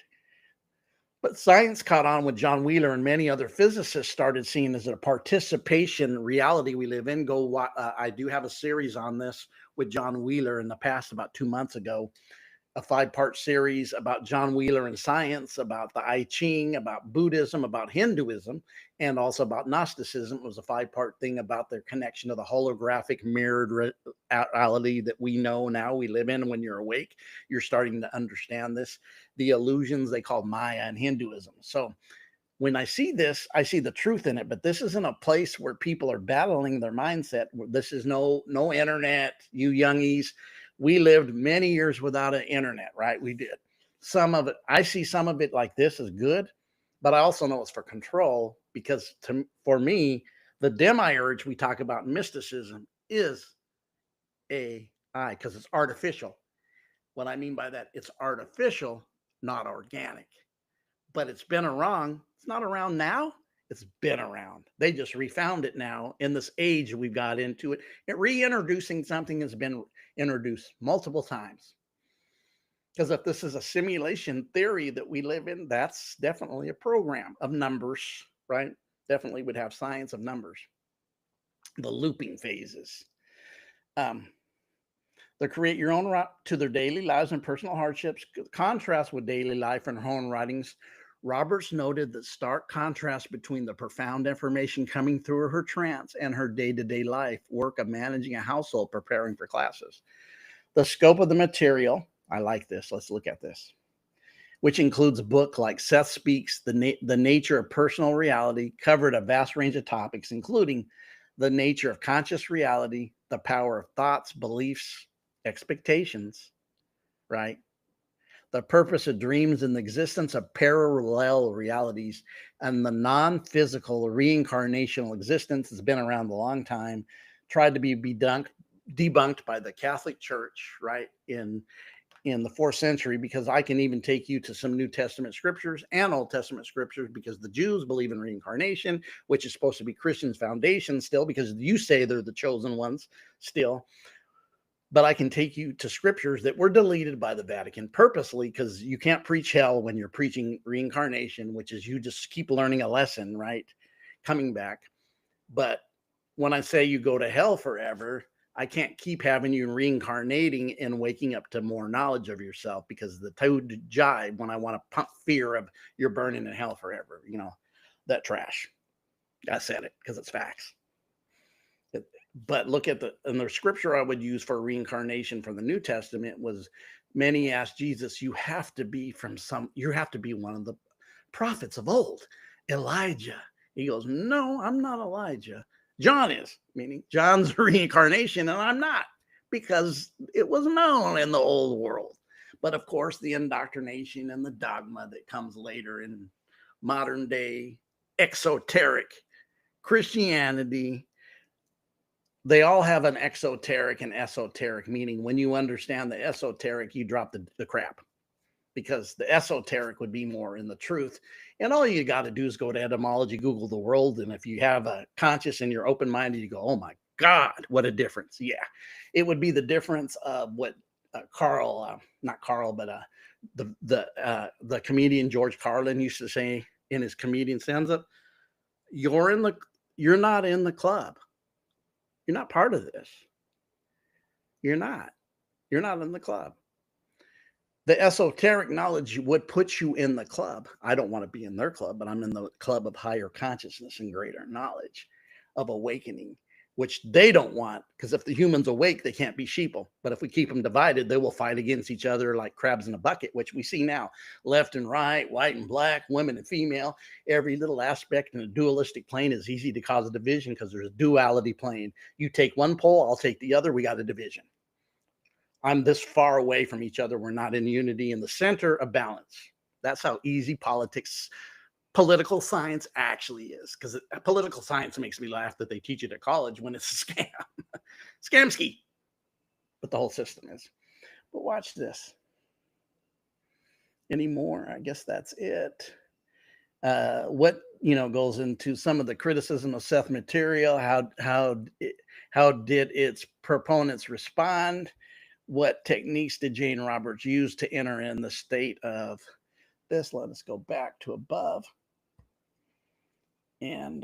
But science caught on with John Wheeler, and many other physicists started seeing as a participation reality we live in. I do have a series on this with John Wheeler in the past, about 2 months ago, a 5-part series about John Wheeler and science, about the I Ching, about Buddhism, about Hinduism, and also about Gnosticism. It was a 5-part thing about their connection to the holographic mirrored reality that we know now we live in. When you're awake, you're starting to understand this, the illusions they call Maya in Hinduism. So when I see this, I see the truth in it, but this isn't a place where people are battling their mindset. This is no internet, you youngies. We lived many years without an internet, right? We did. Some of it, I see some of it like this is good, but I also know it's for control because for me, the demiurge we talk about in mysticism is AI because it's artificial. What I mean by that, it's artificial, not organic. But it's been around. It's not around now. It's been around. They just refound it now in this age we've got into it. Reintroducing something has been introduced multiple times. Because if this is a simulation theory that we live in, that's definitely a program of numbers, right? Definitely would have science of numbers. The looping phases. They create your own route to their daily lives and personal hardships. Contrast with daily life in her own writings. Roberts noted the stark contrast between the profound information coming through her trance and her day-to-day life work of managing a household, preparing for classes. The scope of the material, I like this. Let's look at this, which includes a book like Seth Speaks, The Nature of Personal Reality, covered a vast range of topics, including the nature of conscious reality, the power of thoughts, beliefs, expectations, right? the purpose of dreams and the existence of parallel realities, and the non-physical reincarnational existence has been around a long time, tried to be debunked by the Catholic Church, right, in the 4th century, because I can even take you to some New Testament scriptures and Old Testament scriptures, because the Jews believe in reincarnation, which is supposed to be Christians' foundation still, because you say they're the chosen ones still. But I can take you to scriptures that were deleted by the Vatican purposely, because you can't preach hell when you're preaching reincarnation, which is you just keep learning a lesson, right? Coming back. But when I say you go to hell forever, I can't keep having you reincarnating and waking up to more knowledge of yourself, because the two jibe when I want to pump fear of you're burning in hell forever. You know, that trash. I said it because it's facts. But look at the scripture I would use for reincarnation from the New Testament was, many asked Jesus, you have to be one of the prophets of old, Elijah. He goes, no, I'm not Elijah. John is, meaning John's reincarnation, and I'm not, because it was known in the old world. But of course, the indoctrination and the dogma that comes later in modern day exoteric Christianity, they all have an exoteric and esoteric meaning. When you understand the esoteric, you drop the crap, because the esoteric would be more in the truth. And all you got to do is go to etymology, Google the world. And if you have a conscious and you're open-minded, you go, oh my God, what a difference. Yeah. It would be the difference of what not Carl, but the comedian George Carlin used to say in his comedian stanza, you're not in the club. You're not part of this. You're not in the club. The esoteric knowledge would put you in the club. I don't want to be in their club, but I'm in the club of higher consciousness and greater knowledge of awakening, which they don't want, because if the humans awake, they can't be sheeple. But if we keep them divided, they will fight against each other like crabs in a bucket, which we see now, left and right, white and black, women and female. Every little aspect in a dualistic plane is easy to cause a division, because there's a duality plane. You take one pole, I'll take the other. We got a division. I'm this far away from each other. We're not in unity in the center of balance. That's how easy political science actually is. Because political science makes me laugh that they teach it at college when it's a scam. Scamski. But the whole system is. But watch this. Anymore? I guess that's it. What goes into some of the criticism of Seth material. How did its proponents respond? What techniques did Jane Roberts use to enter in the state of this? Let us go back to above. And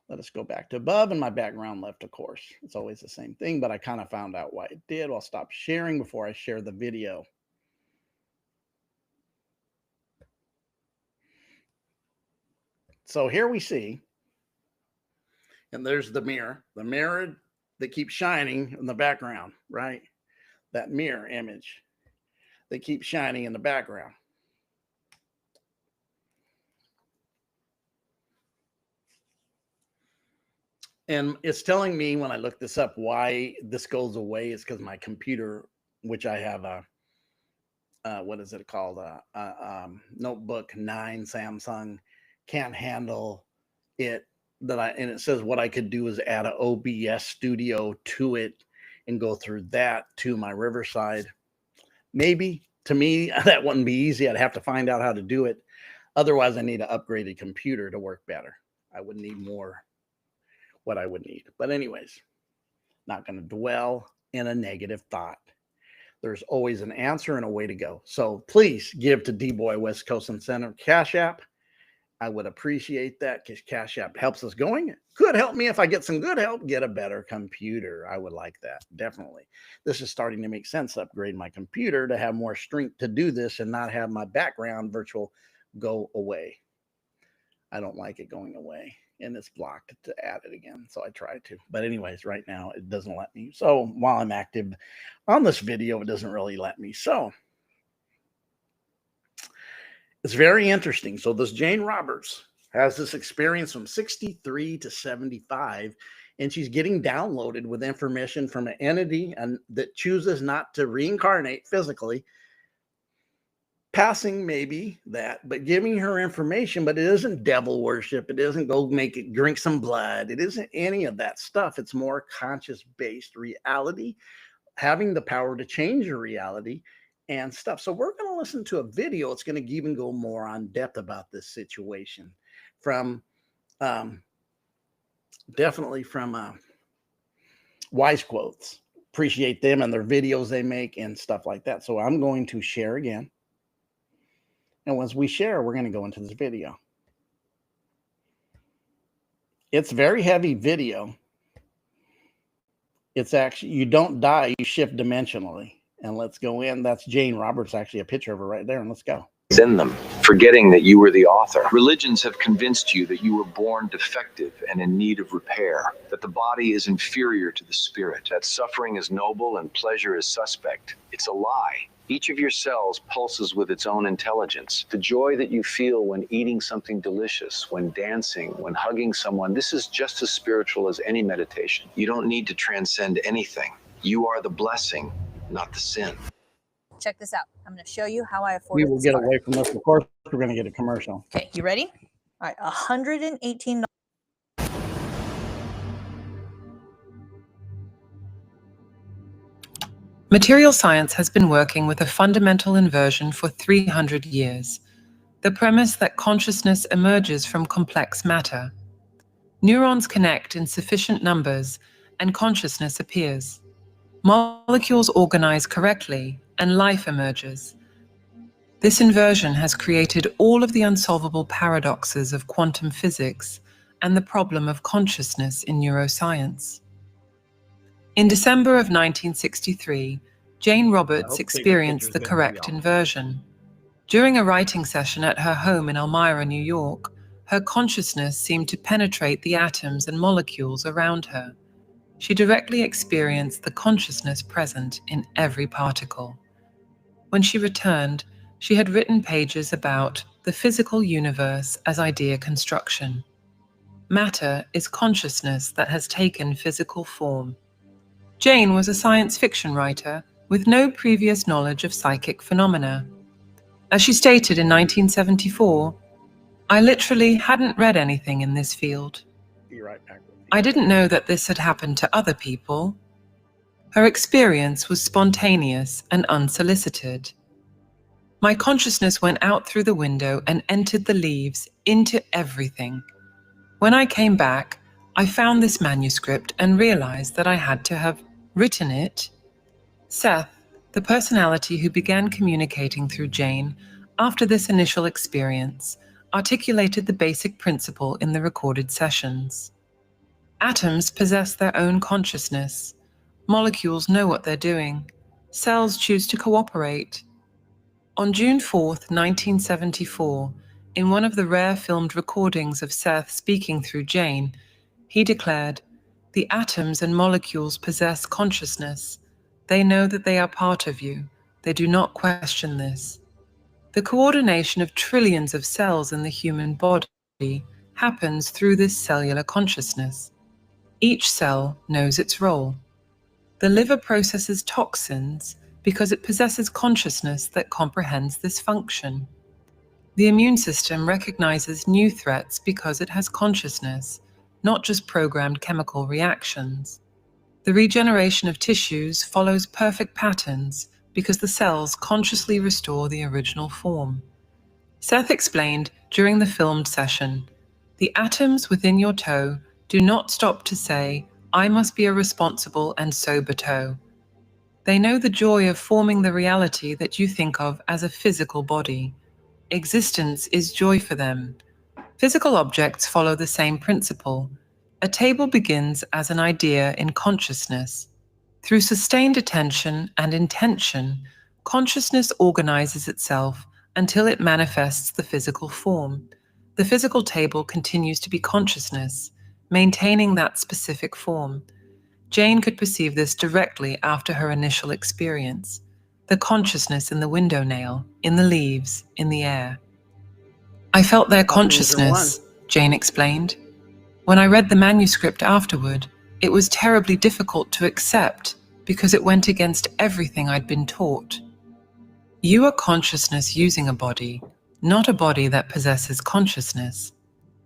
let us go back to above, and my background left, of course. It's always the same thing, but I kind of found out why it did. I'll stop sharing before I share the video. So here we see, and there's the mirror that keeps shining in the background, right? That mirror image that keeps shining in the background. And it's telling me when I look this up why this goes away is because my computer, which I have what is it called? Notebook 9 Samsung, can't handle it. And it says what I could do is add an OBS studio to it and go through that to my Riverside. Maybe to me, that wouldn't be easy. I'd have to find out how to do it. Otherwise, I need an upgraded computer to work better. I would need more what I would need. But anyways, not going to dwell in a negative thought. There's always an answer and a way to go. So please give to D-Boy West Coast and Center Cash App. I would appreciate that, because Cash App helps us going. It could help me if I get some good help, get a better computer. I would like that, definitely. This is starting to make sense, upgrade my computer to have more strength to do this and not have my background virtual go away. I don't like it going away, and it's blocked to add it again, so I try to. But anyways, right now, it doesn't let me. So while I'm active on this video, it doesn't really let me. So it's very interesting. So this Jane Roberts has this experience from 63 to 75, and she's getting downloaded with information from an entity that chooses not to reincarnate physically, passing maybe that, but giving her information. But it isn't devil worship. It isn't go make it drink some blood. It isn't any of that stuff. It's more conscious-based reality, having the power to change your reality and stuff. So we're going to listen to a video. It's going to even go more on depth about this situation from definitely from Wise Quotes. Appreciate them and their videos they make and stuff like that. So I'm going to share again. And once we share, we're going to go into this video. It's very heavy video. It's actually, you don't die, you shift dimensionally. And let's go in. That's Jane Roberts, actually a picture of her right there. And let's go. In them, forgetting that you were the author. Religions have convinced you that you were born defective and in need of repair, that the body is inferior to the spirit, that suffering is noble and pleasure is suspect. It's a lie. Each of your cells pulses with its own intelligence. The joy that you feel when eating something delicious, when dancing, when hugging someone, this is just as spiritual as any meditation. You don't need to transcend anything. You are the blessing, not the sin. Check this out. I'm going to show you how I afforded We will get away from this. Of course, we're going to get a commercial. Okay, you ready? All right, $118. Material science has been working with a fundamental inversion for 300 years. The premise that consciousness emerges from complex matter. Neurons connect in sufficient numbers and consciousness appears. Molecules organize correctly and life emerges. This inversion has created all of the unsolvable paradoxes of quantum physics and the problem of consciousness in neuroscience. In December of 1963, Jane Roberts experienced the correct inversion. During a writing session at her home in Elmira, New York, her consciousness seemed to penetrate the atoms and molecules around her. She directly experienced the consciousness present in every particle. When she returned, she had written pages about the physical universe as idea construction. Matter is consciousness that has taken physical form. Jane was a science fiction writer with no previous knowledge of psychic phenomena. As she stated in 1974, "I literally hadn't read anything in this field. Be right back. I didn't know that this had happened to other people." Her experience was spontaneous and unsolicited. "My consciousness went out through the window and entered the leaves into everything. When I came back, I found this manuscript and realized that I had to have written it." Seth, the personality who began communicating through Jane after this initial experience, articulated the basic principle in the recorded sessions. Atoms possess their own consciousness. Molecules know what they're doing. Cells choose to cooperate. On June 4th, 1974, in one of the rare filmed recordings of Seth speaking through Jane, he declared, "The atoms and molecules possess consciousness. They know that they are part of you. They do not question this. The coordination of trillions of cells in the human body happens through this cellular consciousness. Each cell knows its role. The liver processes toxins because it possesses consciousness that comprehends this function. The immune system recognizes new threats because it has consciousness, not just programmed chemical reactions. The regeneration of tissues follows perfect patterns because the cells consciously restore the original form." Seth explained during the filmed session, "The atoms within your toe do not stop to say, 'I must be a responsible and sober toe.' They know the joy of forming the reality that you think of as a physical body. Existence is joy for them. Physical objects follow the same principle. A table begins as an idea in consciousness. Through sustained attention and intention, consciousness organizes itself until it manifests the physical form. The physical table continues to be consciousness, maintaining that specific form. Jane could perceive this directly after her initial experience. The consciousness in the window nail, in the leaves, in the air. I felt their consciousness, Jane explained. When I read the manuscript afterward, It was terribly difficult to accept because it went against everything I'd been taught. You are consciousness using a body, not a body that possesses consciousness.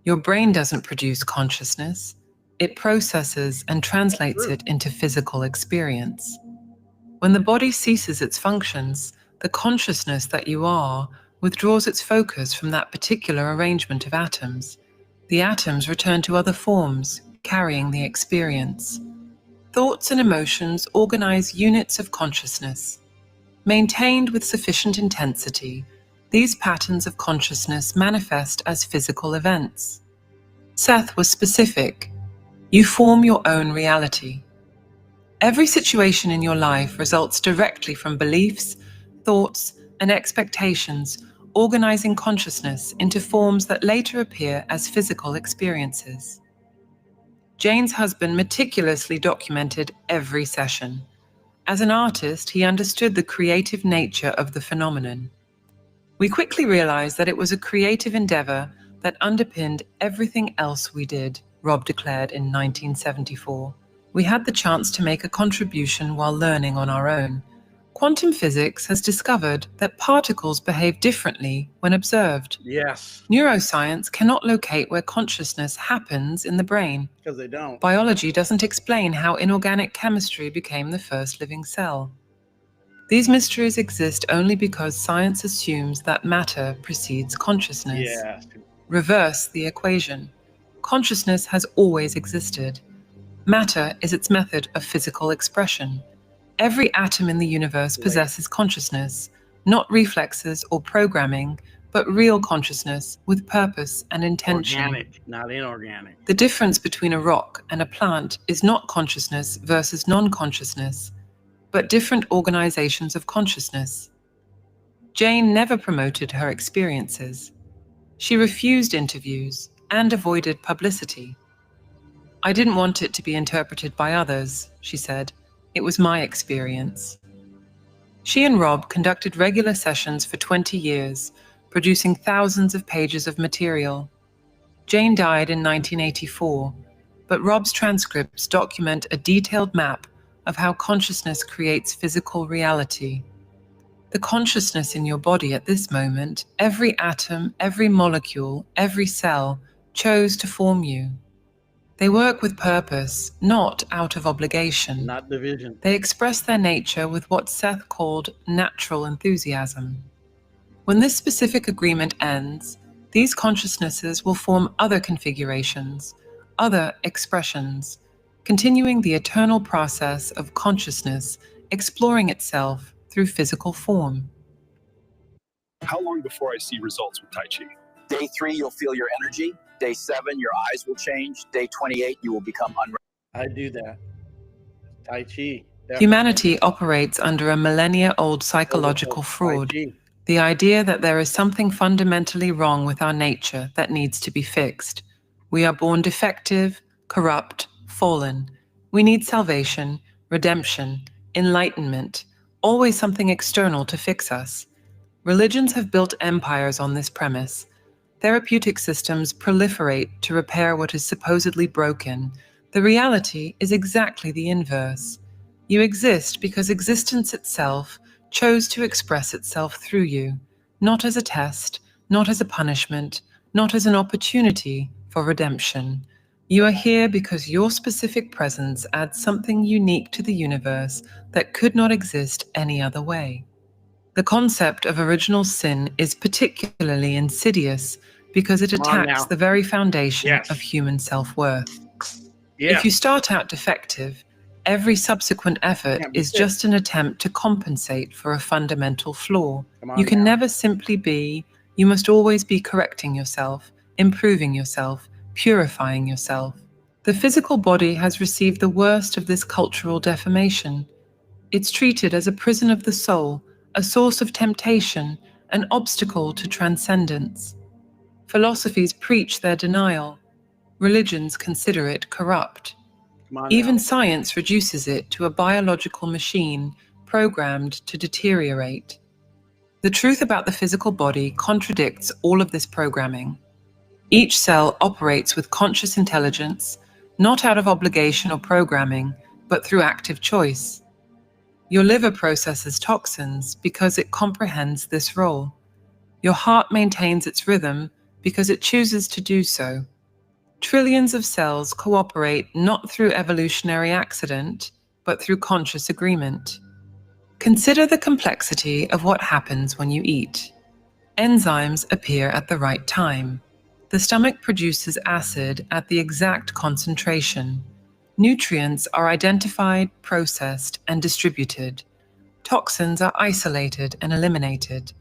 Your brain doesn't produce consciousness. It processes and translates it into physical experience. When the body ceases its functions, the consciousness that you are withdraws its focus from that particular arrangement of atoms. The atoms return to other forms, carrying the experience. Thoughts and emotions organize units of consciousness. Maintained with sufficient intensity, these patterns of consciousness manifest as physical events. Seth was specific. You form your own reality. Every situation in your life results directly from beliefs, thoughts, and expectations, organizing consciousness into forms that later appear as physical experiences. Jane's husband meticulously documented every session. As an artist, he understood the creative nature of the phenomenon. We quickly realized that it was a creative endeavor that underpinned everything else we did, Rob declared in 1974. We had the chance to make a contribution while learning on our own. Quantum physics has discovered that particles behave differently when observed. Yes, Neuroscience cannot locate where consciousness happens in the brain. because they don't. Biology doesn't explain how inorganic chemistry became the first living cell. These mysteries exist only because science assumes that matter precedes consciousness. Yes. Reverse the equation. Consciousness has always existed. Matter is its method of physical expression. Every atom in the universe possesses consciousness, not reflexes or programming, but real consciousness with purpose and intention. Organic, not inorganic. The difference between a rock and a plant is not consciousness versus non-consciousness, but different organizations of consciousness. Jane never promoted her experiences. She refused interviews and avoided publicity. I didn't want it to be interpreted by others, she said. It was my experience. She and Rob conducted regular sessions for 20 years, producing thousands of pages of material. Jane died in 1984, but Rob's transcripts document a detailed map of how consciousness creates physical reality. The consciousness in your body at this moment, every atom, every molecule, every cell, chose to form you. They work with purpose, not out of obligation. Not division. They express their nature with what Seth called natural enthusiasm. When this specific agreement ends, these consciousnesses will form other configurations, other expressions, continuing the eternal process of consciousness exploring itself through physical form. How long before I see results with Tai Chi? Day 3, you'll feel your energy. Day 7, your eyes will change. Day 28, you will become I do that. Tai Chi. Definitely. Humanity operates under a millennia-old psychological fraud, Tai Chi. the idea that there is something fundamentally wrong with our nature that needs to be fixed. We are born defective, corrupt, fallen. We need salvation, redemption, enlightenment, always something external to fix us. Religions have built empires on this premise. Therapeutic systems proliferate to repair what is supposedly broken. The reality is exactly the inverse. You exist because existence itself chose to express itself through you, not as a test, not as a punishment, not as an opportunity for redemption. You are here because your specific presence adds something unique to the universe that could not exist any other way. The concept of original sin is particularly insidious because it Come on attacks now. the very foundation Yes. of human self-worth. Yeah. If you start out defective, every subsequent effort Can't be is fixed. just an attempt to compensate for a fundamental flaw. Come on You can now. never simply be, you must always be correcting yourself, improving yourself, purifying yourself. The physical body has received the worst of this cultural defamation. It's treated as a prison of the soul, a source of temptation, an obstacle to transcendence. Philosophies preach their denial. Religions consider it corrupt. Come on Even now. science reduces it to a biological machine programmed to deteriorate. The truth about the physical body contradicts all of this programming. Each cell operates with conscious intelligence, not out of obligation or programming, but through active choice. Your liver processes toxins because it comprehends this role. Your heart maintains its rhythm because it chooses to do so. Trillions of cells cooperate not through evolutionary accident, but through conscious agreement. Consider the complexity of what happens when you eat. Enzymes appear at the right time. The stomach produces acid at the exact concentration. Nutrients are identified, processed, and distributed. Toxins are isolated and eliminated.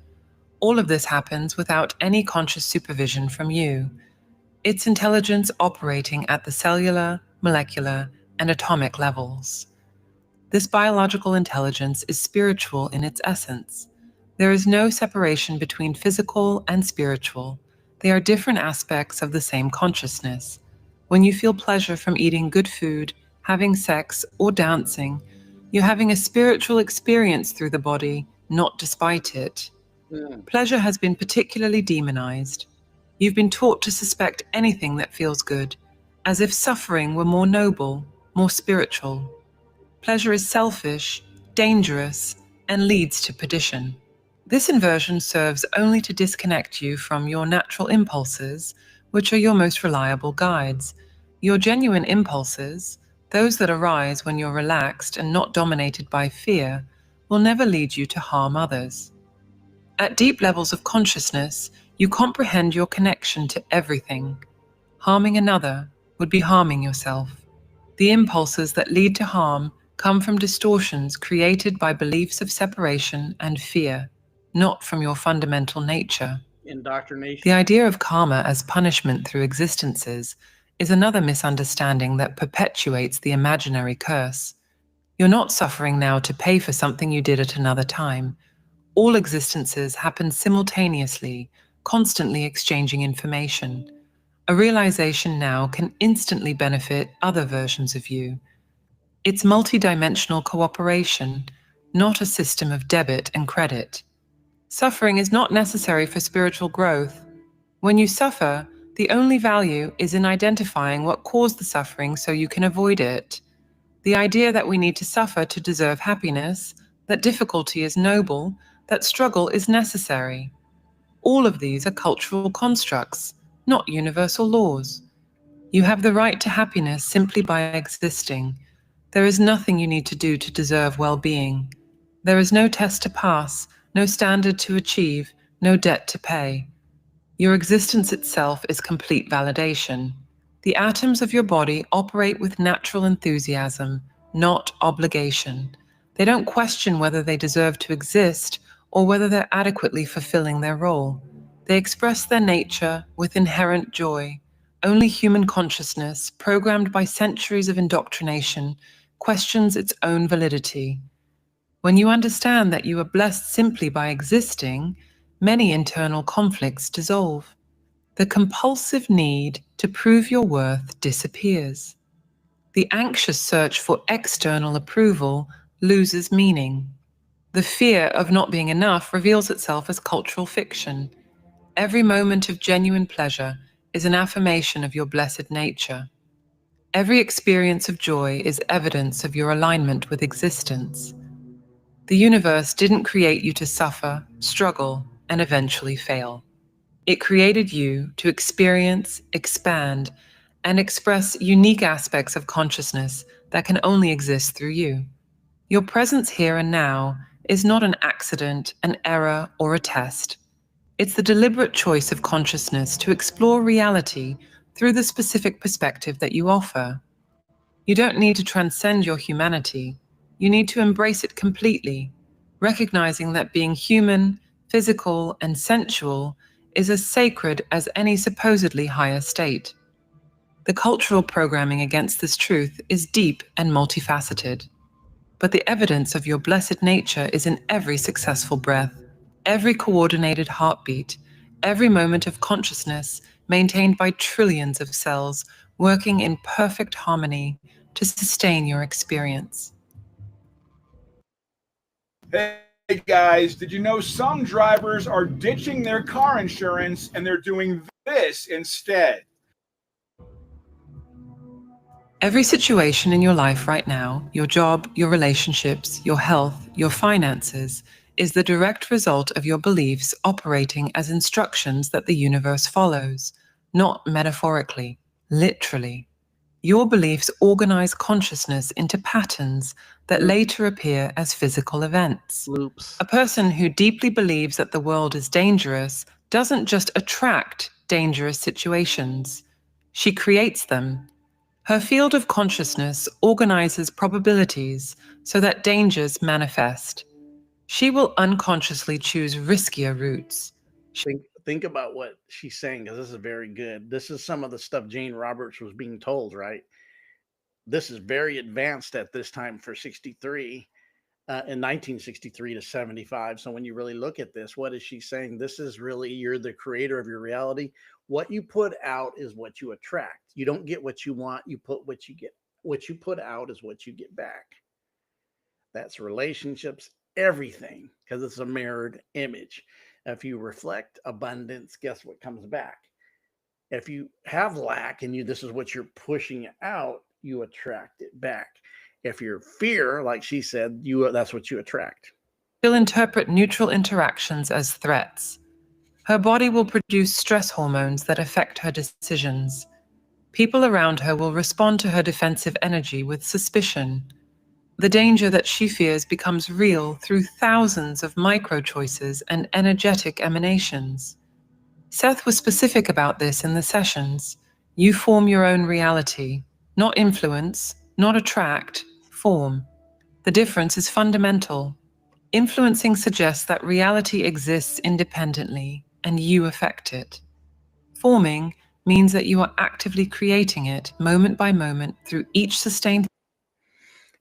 All of this happens without any conscious supervision from you. It's intelligence operating at the cellular, molecular, and atomic levels. This biological intelligence is spiritual in its essence. There is no separation between physical and spiritual. They are different aspects of the same consciousness. When you feel pleasure from eating good food, having sex, or dancing, you're having a spiritual experience through the body, not despite it. Pleasure has been particularly demonized. You've been taught to suspect anything that feels good, as if suffering were more noble, more spiritual. Pleasure is selfish, dangerous, and leads to perdition. This inversion serves only to disconnect you from your natural impulses, which are your most reliable guides. Your genuine impulses, those that arise when you're relaxed and not dominated by fear, will never lead you to harm others. At deep levels of consciousness, you comprehend your connection to everything. Harming another would be harming yourself. The impulses that lead to harm come from distortions created by beliefs of separation and fear, not from your fundamental nature. Indoctrination. The idea of karma as punishment through existences is another misunderstanding that perpetuates the imaginary curse. You're not suffering now to pay for something you did at another time. All existences happen simultaneously, constantly exchanging information. A realization now can instantly benefit other versions of you. It's multidimensional cooperation, not a system of debit and credit. Suffering is not necessary for spiritual growth. When you suffer, the only value is in identifying what caused the suffering so you can avoid it. The idea that we need to suffer to deserve happiness, that difficulty is noble, that struggle is necessary. All of these are cultural constructs, not universal laws. You have the right to happiness simply by existing. There is nothing you need to do to deserve well-being. There is no test to pass, no standard to achieve, no debt to pay. Your existence itself is complete validation. The atoms of your body operate with natural enthusiasm, not obligation. They don't question whether they deserve to exist or whether they're adequately fulfilling their role. They express their nature with inherent joy. Only human consciousness, programmed by centuries of indoctrination, questions its own validity. When you understand that you are blessed simply by existing, many internal conflicts dissolve. The compulsive need to prove your worth disappears. The anxious search for external approval loses meaning. The fear of not being enough reveals itself as cultural fiction. Every moment of genuine pleasure is an affirmation of your blessed nature. Every experience of joy is evidence of your alignment with existence. The universe didn't create you to suffer, struggle, and eventually fail. It created you to experience, expand, and express unique aspects of consciousness that can only exist through you. Your presence here and now is not an accident, an error, or a test. It's the deliberate choice of consciousness to explore reality through the specific perspective that you offer. You don't need to transcend your humanity. You need to embrace it completely, recognizing that being human, physical, and sensual is as sacred as any supposedly higher state. The cultural programming against this truth is deep and multifaceted. But the evidence of your blessed nature is in every successful breath, every coordinated heartbeat, every moment of consciousness maintained by trillions of cells working in perfect harmony to sustain your experience. Hey guys, did you know some drivers are ditching their car insurance and they're doing this instead? Every situation in your life right now, your job, your relationships, your health, your finances, is the direct result of your beliefs operating as instructions that the universe follows, not metaphorically, literally. Your beliefs organize consciousness into patterns that later appear as physical events. Loops. A person who deeply believes that the world is dangerous doesn't just attract dangerous situations, she creates them. Her field of consciousness organizes probabilities so that dangers manifest. She will unconsciously choose riskier routes. Think about what she's saying, because this is very good. This is some of the stuff Jane Roberts was being told, right? This is very advanced at this time for 63, in 1963 to 75. So when you really look at this, what is she saying? This is really, you're the creator of your reality. What you put out is what you attract. You don't get what you want, you put what you get. What you put out is what you get back. That's relationships, everything, because it's a mirrored image. If you reflect abundance, guess what comes back? If you have lack and this is what you're pushing out, you attract it back. If you're fear, like she said, that's what you attract. She'll interpret neutral interactions as threats. Her body will produce stress hormones that affect her decisions. People around her will respond to her defensive energy with suspicion. The danger that she fears becomes real through thousands of micro-choices and energetic emanations. Seth was specific about this in the sessions. You form your own reality, not influence, not attract, form. The difference is fundamental. Influencing suggests that reality exists independently and you affect it. Forming means that you are actively creating it moment by moment through each sustained.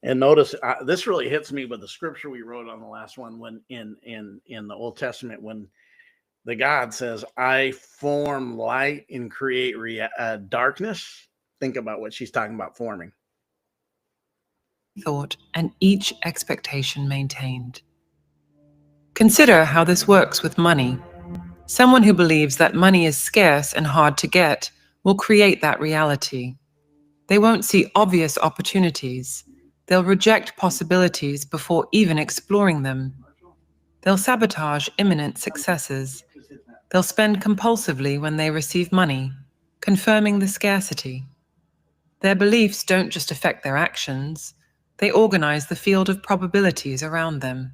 And notice this really hits me with the scripture we wrote on the last one, when in the Old Testament, when the God says, I form light and create darkness. Think about what she's talking about, forming. Thought and each expectation maintained. Consider how this works with money. Someone who believes that money is scarce and hard to get will create that reality. They won't see obvious opportunities. They'll reject possibilities before even exploring them. They'll sabotage imminent successes. They'll spend compulsively when they receive money, confirming the scarcity. Their beliefs don't just affect their actions, they organize the field of probabilities around them.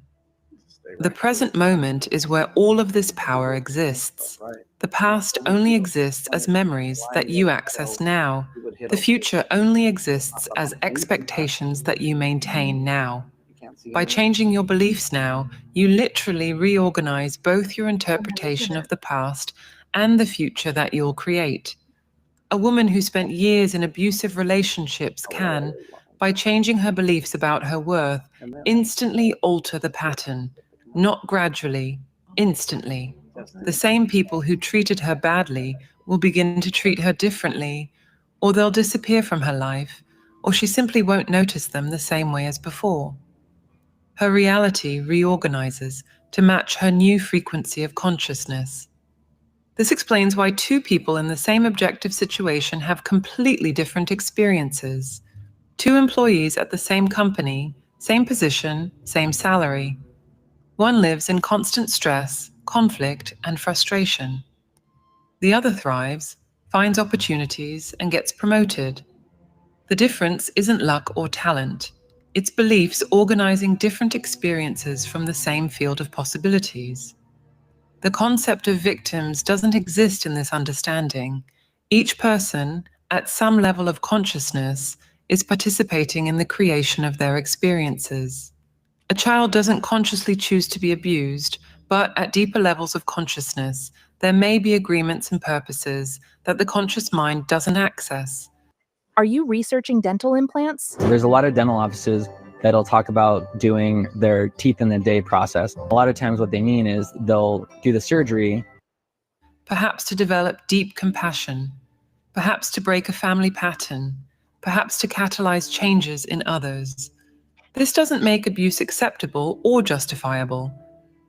The present moment is where all of this power exists. The past only exists as memories that you access now. The future only exists as expectations that you maintain now. By changing your beliefs now, you literally reorganize both your interpretation of the past and the future that you'll create. A woman who spent years in abusive relationships can, by changing her beliefs about her worth, instantly alter the pattern. Not gradually, instantly. The same people who treated her badly will begin to treat her differently, or they'll disappear from her life, or she simply won't notice them the same way as before. Her reality reorganizes to match her new frequency of consciousness. This explains why two people in the same objective situation have completely different experiences. Two employees at the same company, same position, same salary. One lives in constant stress, conflict, and frustration. The other thrives, finds opportunities, and gets promoted. The difference isn't luck or talent. It's beliefs organizing different experiences from the same field of possibilities. The concept of victims doesn't exist in this understanding. Each person, at some level of consciousness, is participating in the creation of their experiences. A child doesn't consciously choose to be abused, but at deeper levels of consciousness, there may be agreements and purposes that the conscious mind doesn't access. Are you researching dental implants? There's a lot of dental offices that'll talk about doing their teeth in the day process. A lot of times what they mean is they'll do the surgery. Perhaps to develop deep compassion, perhaps to break a family pattern, perhaps to catalyze changes in others. This doesn't make abuse acceptable or justifiable.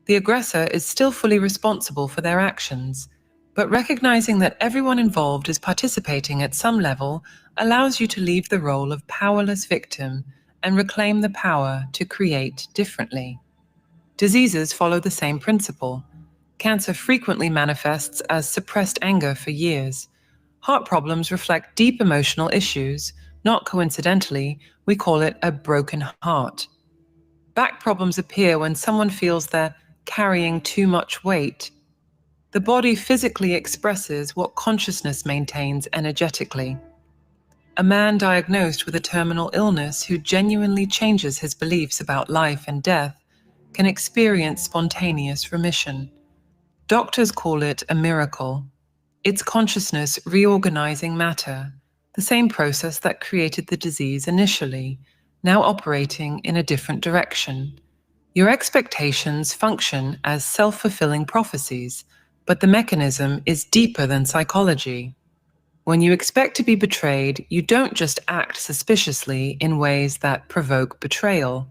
The aggressor is still fully responsible for their actions, But recognizing that everyone involved is participating at some level allows you to leave the role of powerless victim and reclaim the power to create differently. Diseases follow the same principle. Cancer frequently manifests as suppressed anger for years. Heart problems reflect deep emotional issues. Not coincidentally, we call it a broken heart. Back problems appear when someone feels they're carrying too much weight. The body physically expresses what consciousness maintains energetically. A man diagnosed with a terminal illness who genuinely changes his beliefs about life and death can experience spontaneous remission. Doctors call it a miracle. It's consciousness reorganizing matter, the same process that created the disease initially, now operating in a different direction. Your expectations function as self-fulfilling prophecies, but the mechanism is deeper than psychology. When you expect to be betrayed, you don't just act suspiciously in ways that provoke betrayal.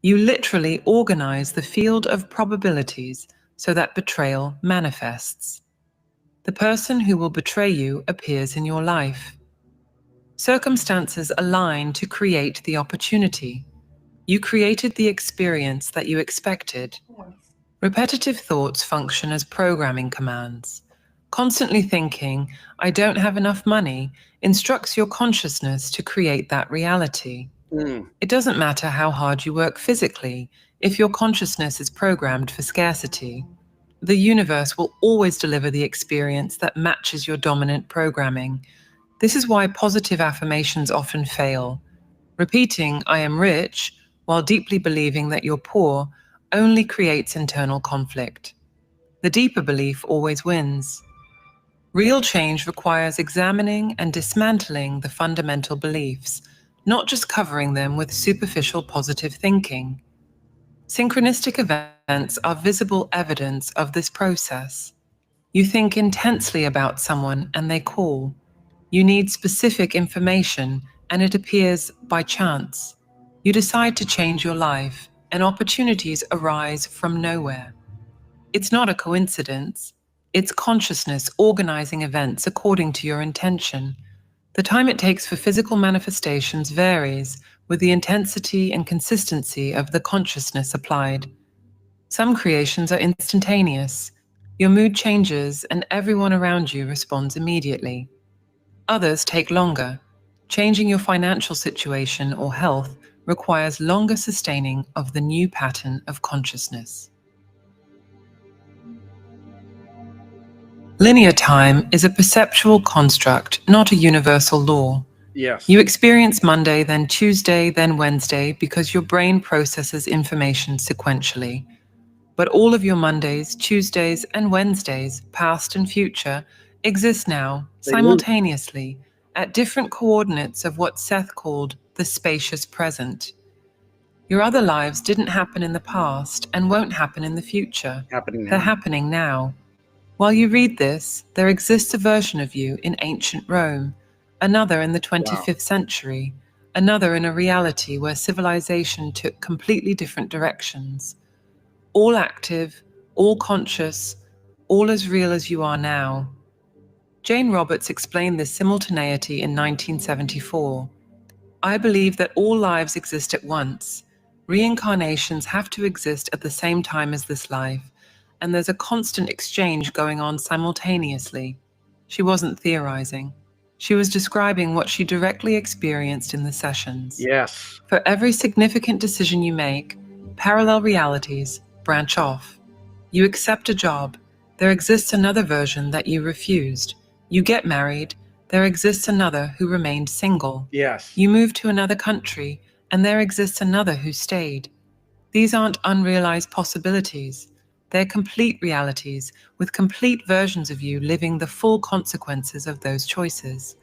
You literally organize the field of probabilities so that betrayal manifests. The person who will betray you appears in your life. Circumstances align to create the opportunity. You created the experience that you expected. Repetitive thoughts function as programming commands. Constantly thinking, "I don't have enough money," instructs your consciousness to create that reality. It doesn't matter how hard you work physically, if your consciousness is programmed for scarcity. The universe will always deliver the experience that matches your dominant programming. This is why positive affirmations often fail. Repeating, "I am rich," while deeply believing that you're poor, only creates internal conflict. The deeper belief always wins. Real change requires examining and dismantling the fundamental beliefs, not just covering them with superficial positive thinking. Synchronistic events are visible evidence of this process. You think intensely about someone and they call. You need specific information and it appears by chance. You decide to change your life and opportunities arise from nowhere. It's not a coincidence. It's consciousness organizing events according to your intention. The time it takes for physical manifestations varies with the intensity and consistency of the consciousness applied. Some creations are instantaneous. Your mood changes and everyone around you responds immediately. Others take longer. Changing your financial situation or health requires longer sustaining of the new pattern of consciousness. Linear time is a perceptual construct, not a universal law. Yes. You experience Monday, then Tuesday, then Wednesday because your brain processes information sequentially. But all of your Mondays, Tuesdays, and Wednesdays, past and future, exist now, They do. simultaneously, at different coordinates of what Seth called the spacious present. Your other lives didn't happen in the past and won't happen in the future. Happening They're now. happening now. While you read this, there exists a version of you in ancient Rome, another in the 25th century, another in a reality where civilization took completely different directions. All active, all conscious, all as real as you are now. Jane Roberts explained this simultaneity in 1974. "I believe that all lives exist at once. Reincarnations have to exist at the same time as this life, and there's a constant exchange going on simultaneously." She wasn't theorizing. She was describing what she directly experienced in the sessions. Yes. For every significant decision you make, parallel realities branch off. You accept a job, there exists another version that you refused. You get married, there exists another who remained single. Yes. You move to another country, and there exists another who stayed. These aren't unrealized possibilities. They're complete realities, with complete versions of you living the full consequences of those choices.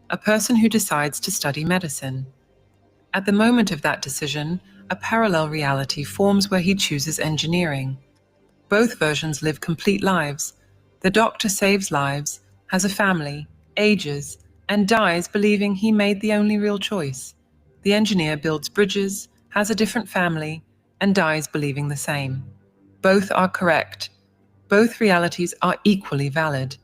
A person who decides to study medicine. At the moment of that decision, a parallel reality forms where he chooses engineering. Both versions live complete lives. The doctor saves lives, has a family, ages, and dies believing he made the only real choice. The engineer builds bridges, has a different family, and dies believing the same. Both are correct. Both realities are equally valid.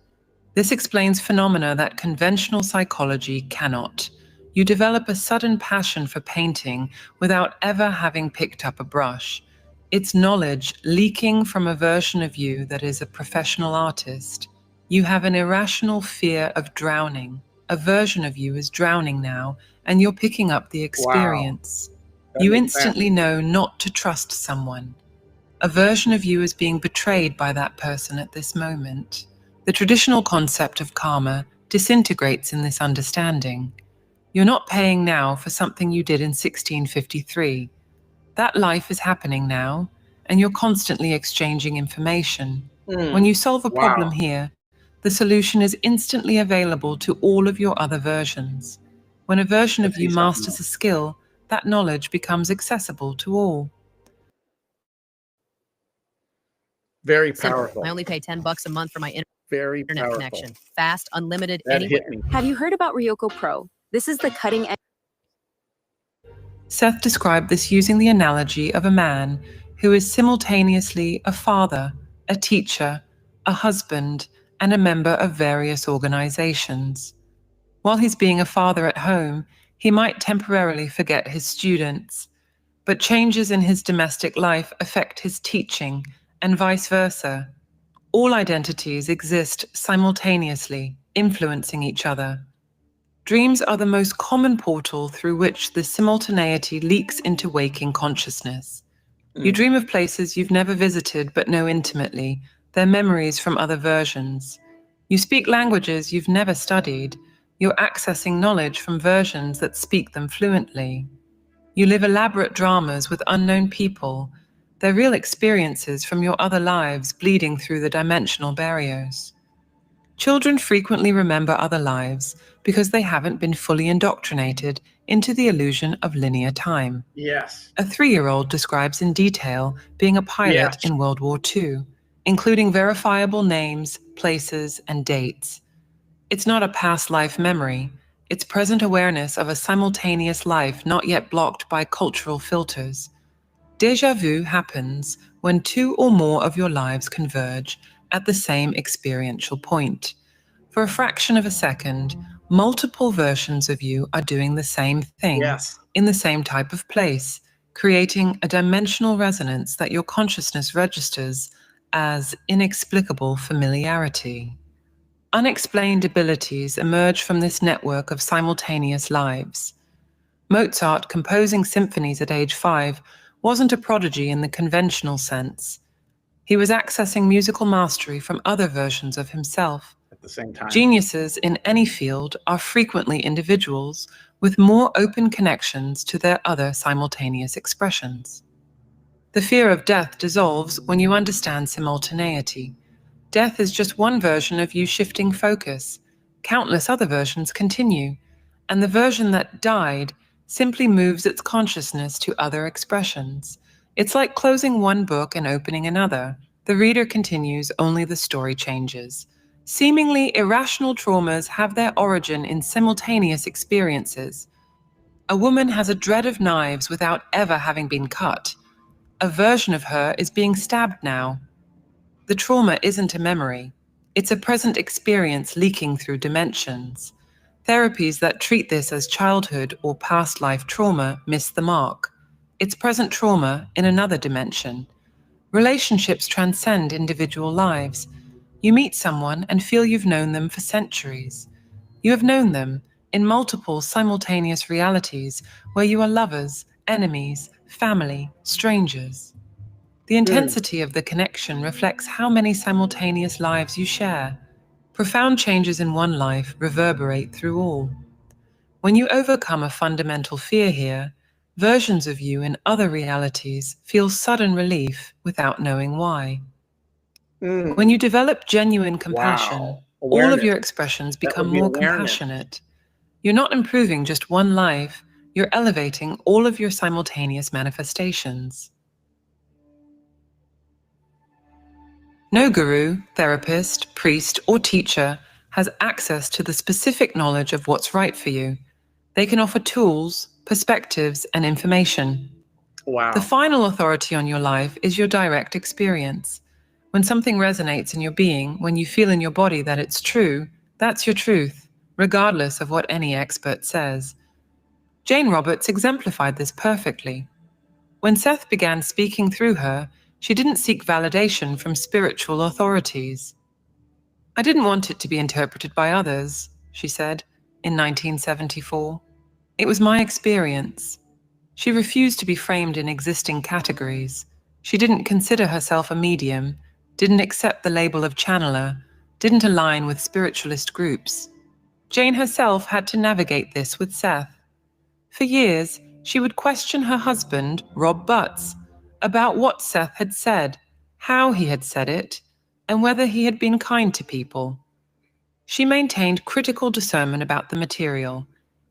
This explains phenomena that conventional psychology cannot. You develop a sudden passion for painting without ever having picked up a brush. It's knowledge leaking from a version of you that is a professional artist. You have an irrational fear of drowning. A version of you is drowning now, and you're picking up the experience. That You makes sense. instantly know not to trust someone. A version of you is being betrayed by that person at this moment. The traditional concept of karma disintegrates in this understanding. You're not paying now for something you did in 1653. That life is happening now, and you're constantly exchanging information. When you solve a problem here, the solution is instantly available to all of your other versions. When a version of you masters a skill, that knowledge becomes accessible to all. Very Simple. powerful. I only pay $10 a month for my Very internet powerful. connection. Fast, unlimited, That anywhere. hit me. Have you heard about Ryoko Pro? This is the cutting edge. Seth described this using the analogy of a man who is simultaneously a father, a teacher, a husband, and a member of various organizations. While he's being a father at home, he might temporarily forget his students, but changes in his domestic life affect his teaching, and vice versa. All identities exist simultaneously, influencing each other. Dreams are the most common portal through which the simultaneity leaks into waking consciousness. You dream of places you've never visited but know intimately. They're memories from other versions. You speak languages you've never studied. You're accessing knowledge from versions that speak them fluently. You live elaborate dramas with unknown people. They're real experiences from your other lives bleeding through the dimensional barriers. Children frequently remember other lives because they haven't been fully indoctrinated into the illusion of linear time. Yes. A 3-year-old describes in detail being a pilot Yes. in World War II, including verifiable names, places, and dates. It's not a past life memory. It's present awareness of a simultaneous life not yet blocked by cultural filters. Déjà vu happens when 2 or more of your lives converge at the same experiential point. For a fraction of a second, multiple versions of you are doing the same thing Yes. in the same type of place, creating a dimensional resonance that your consciousness registers as inexplicable familiarity. Unexplained abilities emerge from this network of simultaneous lives. Mozart, composing symphonies at age 5, wasn't a prodigy in the conventional sense. He was accessing musical mastery from other versions of himself. At the same time. Geniuses in any field are frequently individuals with more open connections to their other simultaneous expressions. The fear of death dissolves when you understand simultaneity. Death is just one version of you shifting focus. Countless other versions continue, and the version that died simply moves its consciousness to other expressions. It's like closing one book and opening another. The reader continues, only the story changes. Seemingly irrational traumas have their origin in simultaneous experiences. A woman has a dread of knives without ever having been cut. A version of her is being stabbed now. The trauma isn't a memory. It's a present experience leaking through dimensions. Therapies that treat this as childhood or past life trauma miss the mark. It's present trauma in another dimension. Relationships transcend individual lives. You meet someone and feel you've known them for centuries. You have known them in multiple simultaneous realities where you are lovers, enemies, family, strangers. The intensity of the connection reflects how many simultaneous lives you share. Profound changes in one life reverberate through all. When you overcome a fundamental fear here, versions of you in other realities feel sudden relief without knowing why. When you develop genuine compassion, Wow. all of Awareness. your expressions That would become be more awareness. compassionate. You're not improving just one life, you're elevating all of your simultaneous manifestations. No guru, therapist, priest, or teacher has access to the specific knowledge of what's right for you. They can offer tools, perspectives, and information. Wow. The final authority on your life is your direct experience. When something resonates in your being, when you feel in your body that it's true, that's your truth, regardless of what any expert says. Jane Roberts exemplified this perfectly. When Seth began speaking through her, she didn't seek validation from spiritual authorities. "I didn't want it to be interpreted by others," she said in 1974. "It was my experience." She refused to be framed in existing categories. She didn't consider herself a medium, didn't accept the label of channeler, didn't align with spiritualist groups. Jane herself had to navigate this with Seth. For years, she would question her husband, Rob Butts, about what Seth had said, how he had said it, and whether he had been kind to people. She maintained critical discernment about the material,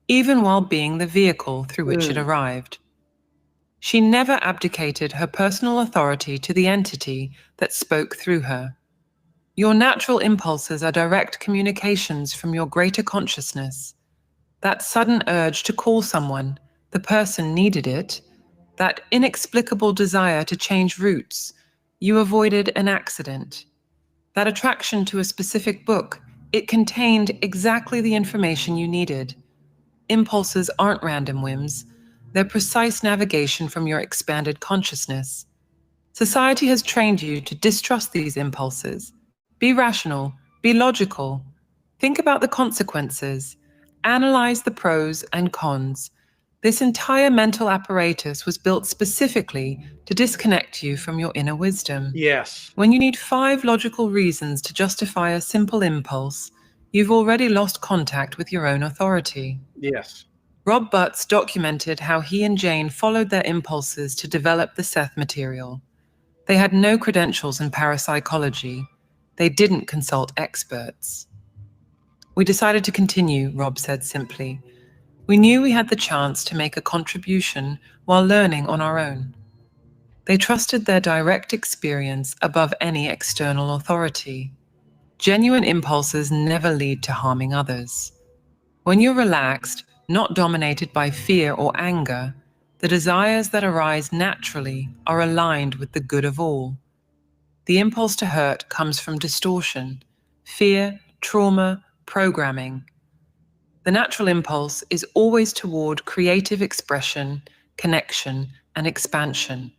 even while being the vehicle through which it arrived. She never abdicated her personal authority to the entity that spoke through her. Your natural impulses are direct communications from your greater consciousness. That sudden urge to call someone, the person needed it, that inexplicable desire to change routes, you avoided an accident. That attraction to a specific book, it contained exactly the information you needed. Impulses aren't random whims. They're precise navigation from your expanded consciousness. Society has trained you to distrust these impulses. Be rational, be logical. Think about the consequences. Analyze the pros and cons. This entire mental apparatus was built specifically to disconnect you from your inner wisdom. Yes. When you need 5 logical reasons to justify a simple impulse, you've already lost contact with your own authority. Yes. Rob Butts documented how he and Jane followed their impulses to develop the Seth material. They had no credentials in parapsychology. They didn't consult experts. "We decided to continue," Rob said simply. "We knew we had the chance to make a contribution while learning on our own." They trusted their direct experience above any external authority. Genuine impulses never lead to harming others. When you're relaxed, not dominated by fear or anger, the desires that arise naturally are aligned with the good of all. The impulse to hurt comes from distortion, fear, trauma, programming. The natural impulse is always toward creative expression, connection, and expansion.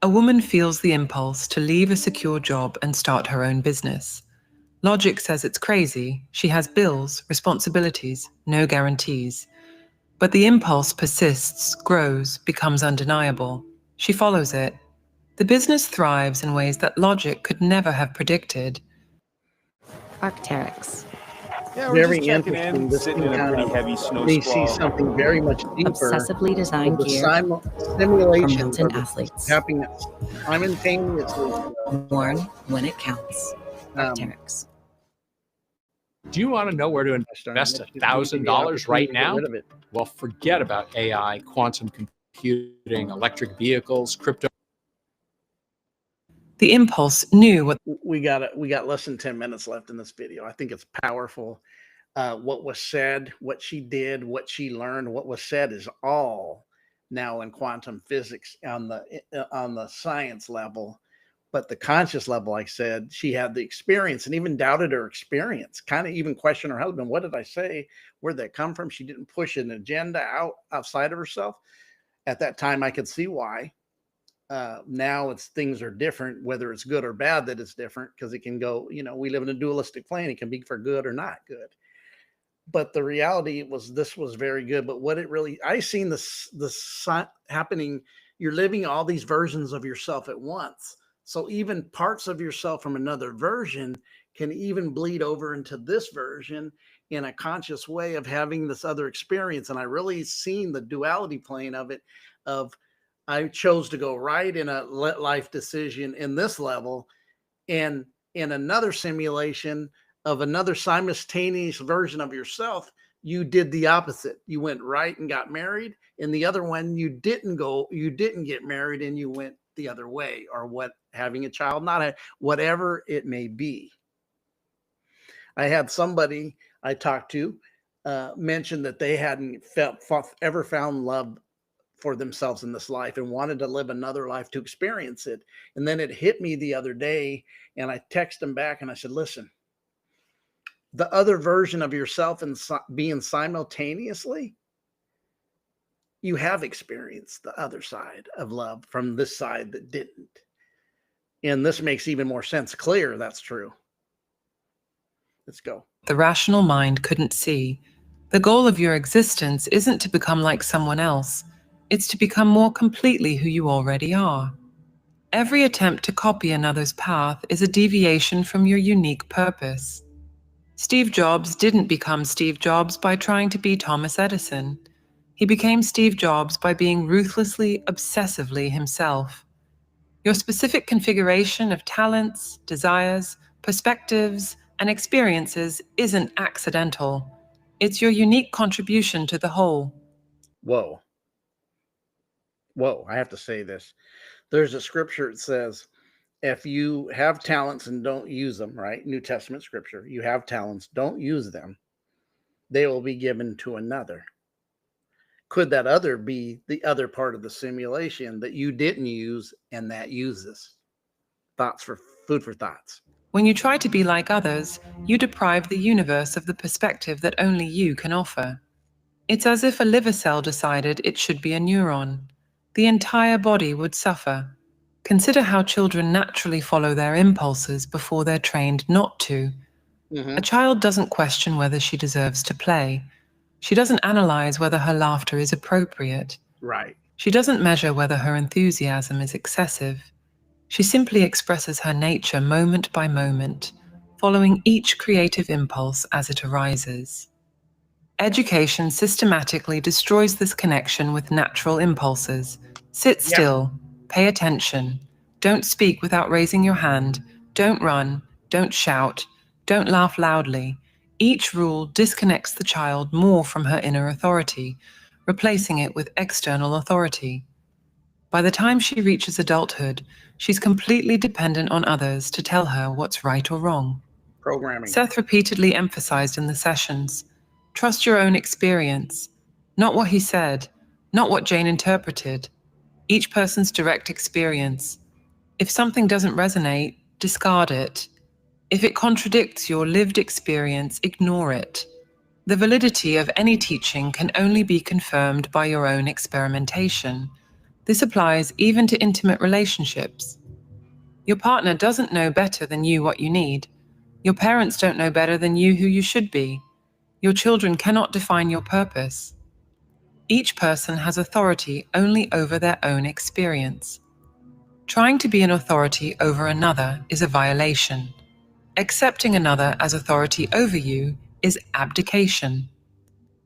A woman feels the impulse to leave a secure job and start her own business. Logic says it's crazy. She has bills, responsibilities, no guarantees. But the impulse persists, grows, becomes undeniable. She follows it. The business thrives in ways that logic could never have predicted. Arcteryx. Yeah, we're Very just checking interesting. in, This sitting in a kind pretty of, heavy snow they see squall. something very much deeper. Obsessively designed The gear simulation from Mountain of it Athletes. happening simultaneously. Worn when it counts. Um, Arcteryx. Do you want to know where to invest $1,000 right now? Well, forget about AI, quantum computing, electric vehicles, crypto. The impulse knew what We got less than 10 minutes left in this video. I think it's powerful. What was said, what she did, what she learned, what was said is all now in quantum physics on the science level. But the conscious level, like I said, she had the experience and even doubted her experience, kind of even questioned her husband. What did I say? Where'd that come from? She didn't push an agenda outside of herself. At that time, I could see why. Now things are different, whether it's good or bad, that it's different because it can go, we live in a dualistic plane. It can be for good or not good. But the reality was this was very good. But what it really, I seen this happening. You're living all these versions of yourself at once. So even parts of yourself from another version can even bleed over into this version in a conscious way of having this other experience. And I really seen the duality plane of it, of I chose to go right in a life decision in this level, and in another simulation of another simultaneous version of yourself, you did the opposite. You went right and got married. In the other one, you didn't get married and you went the other way, or having a child, whatever it may be. I had somebody I talked to mention that they hadn't ever found love for themselves in this life and wanted to live another life to experience it. And then it hit me the other day, and I texted them back and I said, listen, the other version of yourself and being simultaneously, you have experienced the other side of love from this side that didn't. And this makes even more sense. Clear, that's true. Let's go. The rational mind couldn't see. The goal of your existence isn't to become like someone else. It's to become more completely who you already are. Every attempt to copy another's path is a deviation from your unique purpose. Steve Jobs didn't become Steve Jobs by trying to be Thomas Edison. He became Steve Jobs by being ruthlessly, obsessively himself. Your specific configuration of talents, desires, perspectives, and experiences isn't accidental. It's your unique contribution to the whole. Whoa. Whoa, I have to say this. There's a scripture that says, if you have talents and don't use them, right? New Testament scripture, you have talents, don't use them, they will be given to another. Could that other be the other part of the simulation that you didn't use and that uses? Food for thoughts. When you try to be like others, you deprive the universe of the perspective that only you can offer. It's as if a liver cell decided it should be a neuron. The entire body would suffer. Consider how children naturally follow their impulses before they're trained not to. A child doesn't question whether she deserves to play. She doesn't analyze whether her laughter is appropriate. Right. She doesn't measure whether her enthusiasm is excessive. She simply expresses her nature moment by moment, following each creative impulse as it arises. Education systematically destroys this connection with natural impulses. Sit still, pay attention, don't speak without raising your hand, don't run, don't shout, don't laugh loudly. Each rule disconnects the child more from her inner authority, replacing it with external authority. By the time she reaches adulthood, she's completely dependent on others to tell her what's right or wrong. Programming. Seth repeatedly emphasized in the sessions, trust your own experience, not what he said, not what Jane interpreted, each person's direct experience. If something doesn't resonate, discard it. If it contradicts your lived experience, ignore it. The validity of any teaching can only be confirmed by your own experimentation. This applies even to intimate relationships. Your partner doesn't know better than you what you need. Your parents don't know better than you who you should be. Your children cannot define your purpose. Each person has authority only over their own experience. Trying to be an authority over another is a violation. Accepting another as authority over you is abdication.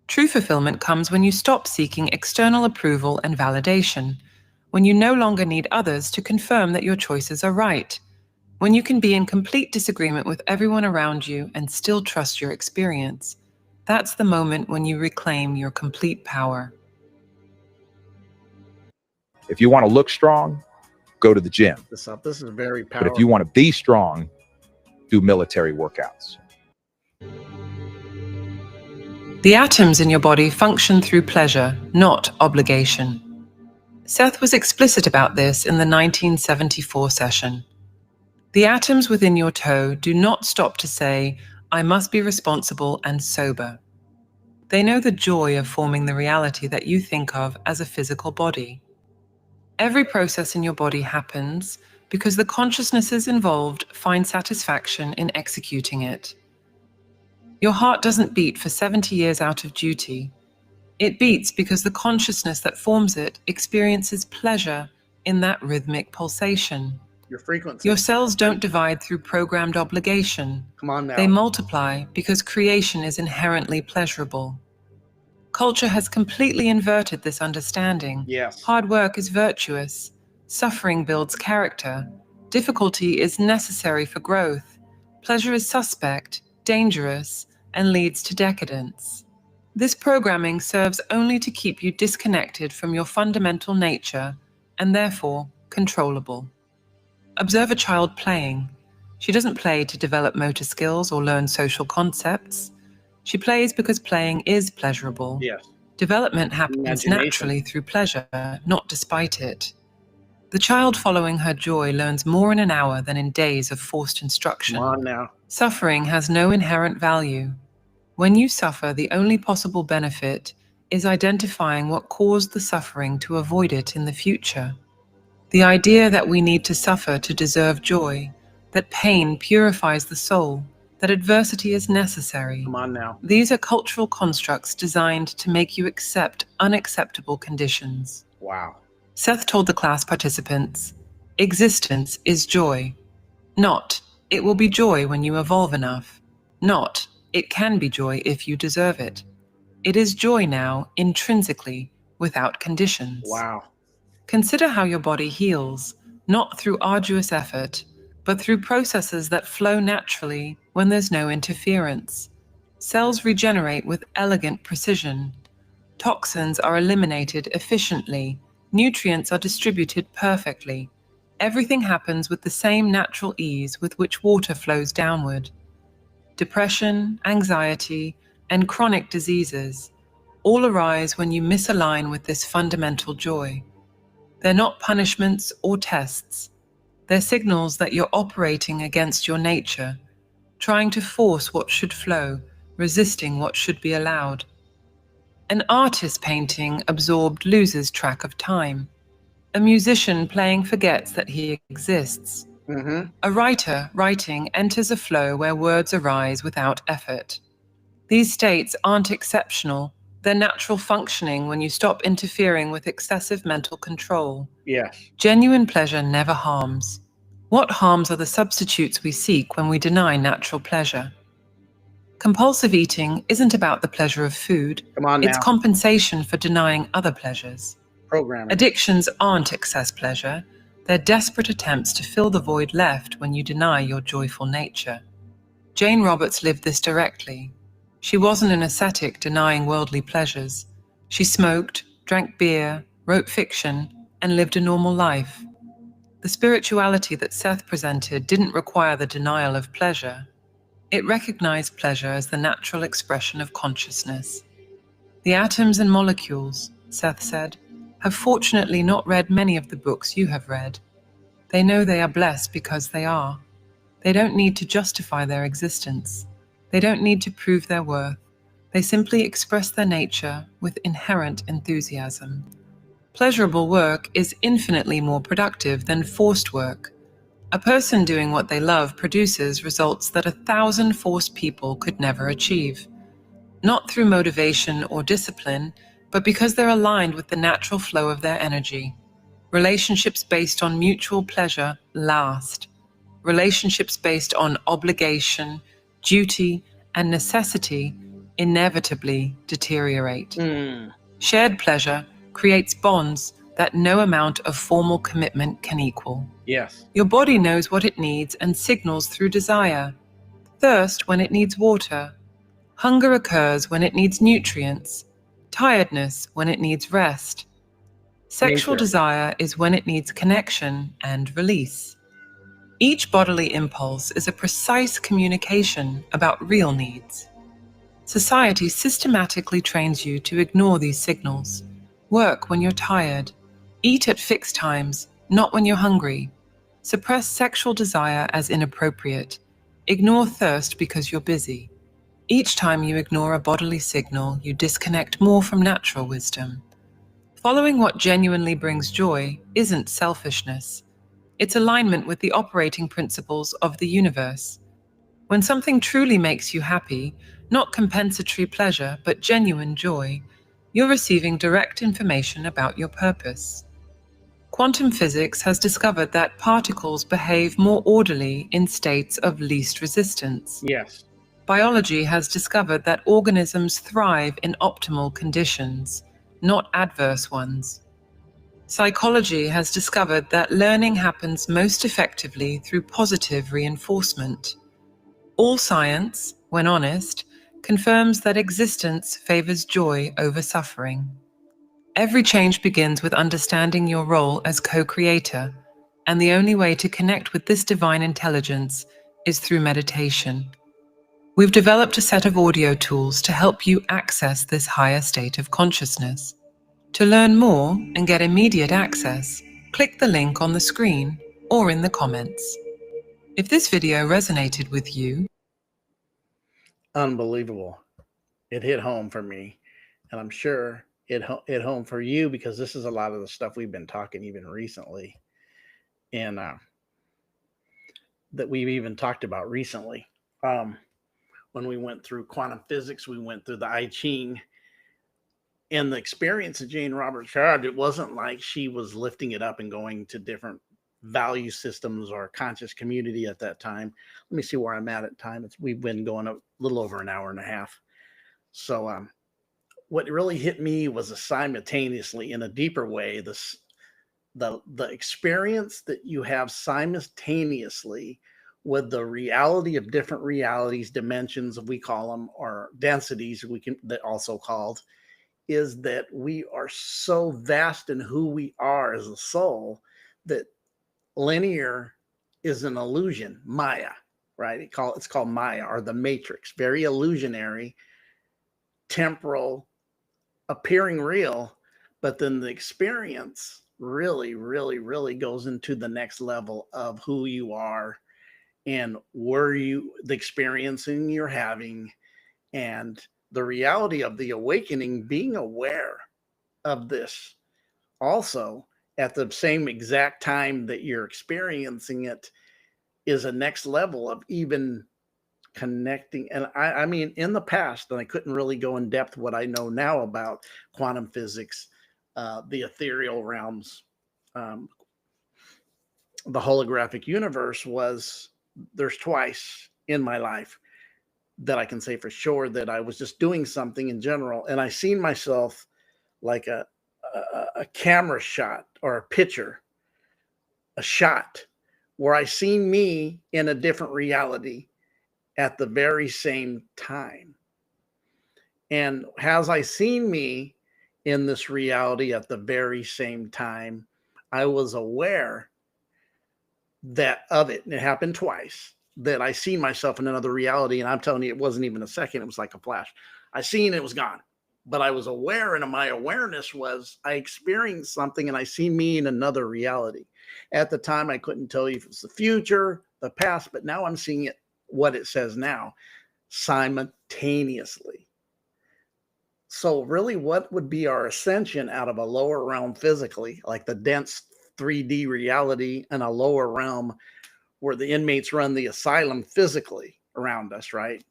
True fulfillment comes when you stop seeking external approval and validation, when you no longer need others to confirm that your choices are right, when you can be in complete disagreement with everyone around you and still trust your experience. That's the moment when you reclaim your complete power. If you want to look strong, go to the gym. This is very powerful. But if you want to be strong, do military workouts. The atoms in your body function through pleasure, not obligation. Seth was explicit about this in the 1974 session. The atoms within your toe do not stop to say, I must be responsible and sober. They know the joy of forming the reality that you think of as a physical body. Every process in your body happens because the consciousnesses involved find satisfaction in executing it. Your heart doesn't beat for 70 years out of duty. It beats because the consciousness that forms it experiences pleasure in that rhythmic pulsation. Your frequency. Your cells don't divide through programmed obligation. Come on now. They multiply because creation is inherently pleasurable. Culture has completely inverted this understanding. Yes. Hard work is virtuous. Suffering builds character. Difficulty is necessary for growth. Pleasure is suspect, dangerous, and leads to decadence. This programming serves only to keep you disconnected from your fundamental nature and therefore controllable. Observe a child playing. She doesn't play to develop motor skills or learn social concepts. She plays because playing is pleasurable. Yes. Development happens Imagination. naturally through pleasure, not despite it. The child following her joy learns more in an hour than in days of forced instruction. Come on now. Suffering has no inherent value. When you suffer, the only possible benefit is identifying what caused the suffering to avoid it in the future. The idea that we need to suffer to deserve joy, that pain purifies the soul, that adversity is necessary. Come on now. These are cultural constructs designed to make you accept unacceptable conditions. Wow. Seth told the class participants, existence is joy. Not, it will be joy when you evolve enough. Not, it can be joy if you deserve it. It is joy now, intrinsically, without conditions. Wow. Consider how your body heals, not through arduous effort, but through processes that flow naturally when there's no interference. Cells regenerate with elegant precision. Toxins are eliminated efficiently. Nutrients are distributed perfectly. Everything happens with the same natural ease with which water flows downward. Depression, anxiety, and chronic diseases all arise when you misalign with this fundamental joy. They're not punishments or tests. They're signals that you're operating against your nature, trying to force what should flow, resisting what should be allowed. An artist painting absorbed loses track of time. A musician playing forgets that he exists. A writer writing enters a flow where words arise without effort. These states aren't exceptional. They're natural functioning when you stop interfering with excessive mental control. Yes. Genuine pleasure never harms. What harms are the substitutes we seek when we deny natural pleasure. Compulsive eating isn't about the pleasure of food. Come on now. It's compensation for denying other pleasures. Programming. Addictions aren't excess pleasure. They're desperate attempts to fill the void left when you deny your joyful nature. Jane Roberts lived this directly. She wasn't an ascetic denying worldly pleasures. She smoked, drank beer, wrote fiction, and lived a normal life. The spirituality that Seth presented didn't require the denial of pleasure. It recognized pleasure as the natural expression of consciousness. The atoms and molecules, Seth said, have fortunately not read many of the books you have read. They know they are blessed because they are. They don't need to justify their existence. They don't need to prove their worth. They simply express their nature with inherent enthusiasm. Pleasurable work is infinitely more productive than forced work. A person doing what they love produces results that 1,000 forced people could never achieve. Not through motivation or discipline, but because they're aligned with the natural flow of their energy. Relationships based on mutual pleasure last. Relationships based on obligation, duty, and necessity inevitably deteriorate. Shared pleasure creates bonds that no amount of formal commitment can equal. Yes. Your body knows what it needs and signals through desire. Thirst when it needs water. Hunger occurs when it needs nutrients. Tiredness when it needs rest. Sexual Nature. desire is when it needs connection and release. Each bodily impulse is a precise communication about real needs. Society systematically trains you to ignore these signals. Work when you're tired. Eat at fixed times, not when you're hungry. Suppress sexual desire as inappropriate. Ignore thirst because you're busy. Each time you ignore a bodily signal, you disconnect more from natural wisdom. Following what genuinely brings joy isn't selfishness. It's alignment with the operating principles of the universe. When something truly makes you happy, not compensatory pleasure, but genuine joy, you're receiving direct information about your purpose. Quantum physics has discovered that particles behave more orderly in states of least resistance. Yes. Biology has discovered that organisms thrive in optimal conditions, not adverse ones. Psychology has discovered that learning happens most effectively through positive reinforcement. All science, when honest, confirms that existence favors joy over suffering. Every change begins with understanding your role as co-creator, and the only way to connect with this divine intelligence is through meditation. We've developed a set of audio tools to help you access this higher state of consciousness. To learn more and get immediate access, click the link on the screen or in the comments. If this video resonated with you, Unbelievable. It hit home for me, and I'm sure it hit home for you, because this is a lot of the stuff we've been talking even recently, and that we've even talked about recently. When we went through quantum physics, we went through the I Ching, and the experience of Jane Roberts had, it wasn't like she was lifting it up and going to different value systems or conscious community at that time. Let me see where I'm at time. We've been going a little over an hour and a half. So what really hit me was simultaneously, in a deeper way, the experience that you have simultaneously with the reality of different realities, dimensions, we call them, or densities, that also called, is that we are so vast in who we are as a soul that linear is an illusion, Maya, right? It's called Maya, or the Matrix, very illusionary, temporal, appearing real, but then the experience really, really, really goes into the next level of who you are and the experiencing you're having, and the reality of the awakening, being aware of this also at the same exact time that you're experiencing it, is a next level of even connecting. And I mean, in the past, and I couldn't really go in depth what I know now about quantum physics, the ethereal realms, the holographic universe, there's twice in my life that I can say for sure that I was just doing something in general, and I seen myself like a camera shot or a picture, a shot where I seen me in a different reality at the very same time. And as I seen me in this reality at the very same time, I was aware of it. And it happened twice, that I seen myself in another reality. And I'm telling you, it wasn't even a second. It was like a flash. I seen it was gone, but I was aware. And my awareness was I experienced something, and I see me in another reality. At the time, I couldn't tell you if it's the future, the past, but now I'm seeing it, what it says now, simultaneously. So really, what would be our ascension out of a lower realm physically, like the dense 3D reality, and a lower realm where the inmates run the asylum physically around us, right?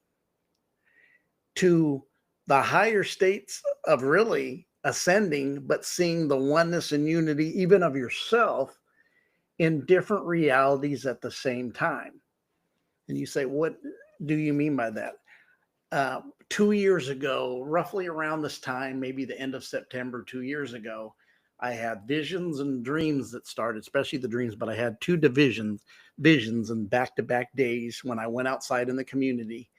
To the higher states of really ascending, but seeing the oneness and unity even of yourself in different realities at the same time. And you say, what do you mean by that? 2 years ago, roughly around this time, maybe the end of September 2 years ago, I had visions and dreams that started, especially the dreams, but I had two visions and back-to-back days when I went outside in the community.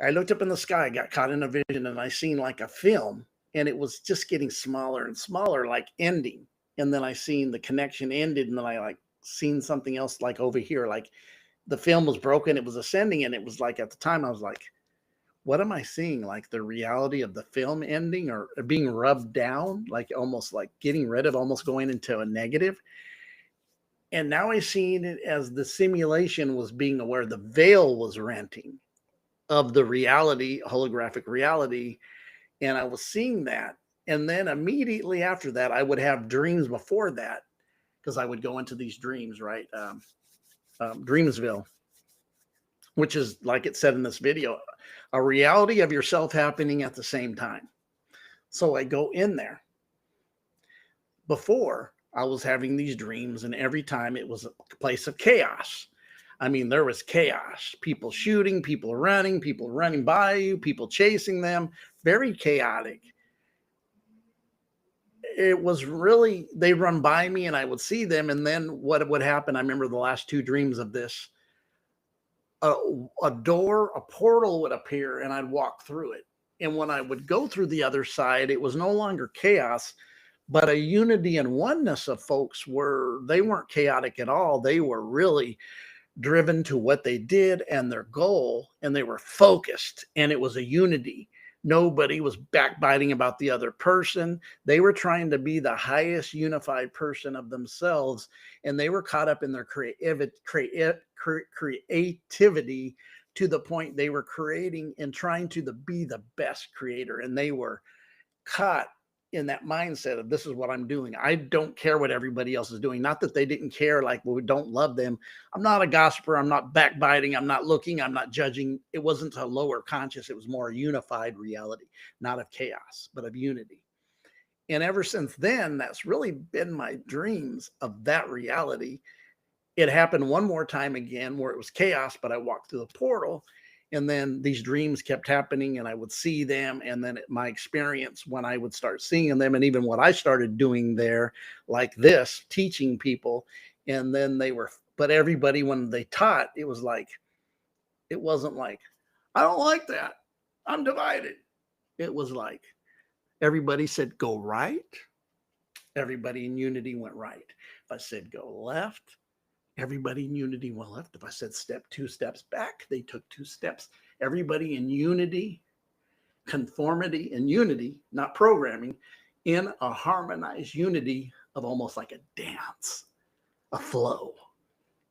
I looked up in the sky, got caught in a vision, and I seen like a film, and it was just getting smaller and smaller, like ending. And then I seen the connection ended, and then I like seen something else like over here, like the film was broken, it was ascending, and it was like, at the time I was like, what am I seeing? Like the reality of the film ending or being rubbed down, like almost like getting rid of, almost going into a negative. And now I seen it as the simulation was being aware, the veil was renting of the reality, holographic reality. And I was seeing that. And then immediately after that, I would have dreams before that, because I would go into these dreams, right? Dreamsville, which is, like it said in this video, a reality of yourself happening at the same time. So I go in there. Before, I was having these dreams, and every time it was a place of chaos. I mean, there was chaos, people shooting, people running by you, people chasing them, very chaotic. It was really, they run by me and I would see them. And then what would happen, I remember the last two dreams of this, a door, a portal would appear, and I'd walk through it. And when I would go through the other side, it was no longer chaos, but a unity and oneness of folks they weren't chaotic at all. They were really driven to what they did and their goal, and they were focused, and it was a unity. Nobody was backbiting about the other person. They were trying to be the highest unified person of themselves, and they were caught up in their creativity to the point they were creating and trying to be the best creator. And they were caught in that mindset of, this is what I'm doing. I don't care what everybody else is doing. Not that they didn't care, like, well, we don't love them. I'm not a gossiper. I'm not backbiting. I'm not looking. I'm not judging. It wasn't a lower conscious. It was more a unified reality, not of chaos, but of unity. And ever since then, that's really been my dreams of that reality. It happened one more time again where it was chaos, but I walked through the portal, and then these dreams kept happening and I would see them. And then my experience when I would start seeing them, and even what I started doing there, like this, teaching people. And then but everybody, when they taught, it was like, it wasn't like, I don't like that, I'm divided. It was like, everybody said, go right. Everybody in unity went right. If I said, go left, everybody in unity went left. If I said step 2 steps back, they took 2 steps. Everybody in unity, conformity and unity, not programming, in a harmonized unity of almost like a dance, a flow.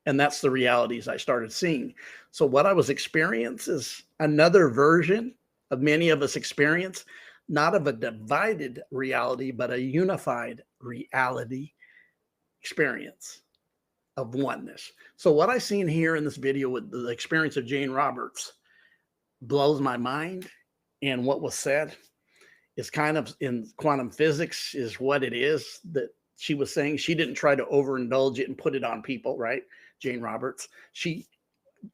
And that's the realities I started seeing. So what I was experiencing is another version of many of us experience, not of a divided reality, but a unified reality experience of oneness. So what I seen here in this video with the experience of Jane Roberts blows my mind. And what was said is kind of in quantum physics is what it is that she was saying. She didn't try to overindulge it and put it on people, right? Jane Roberts, she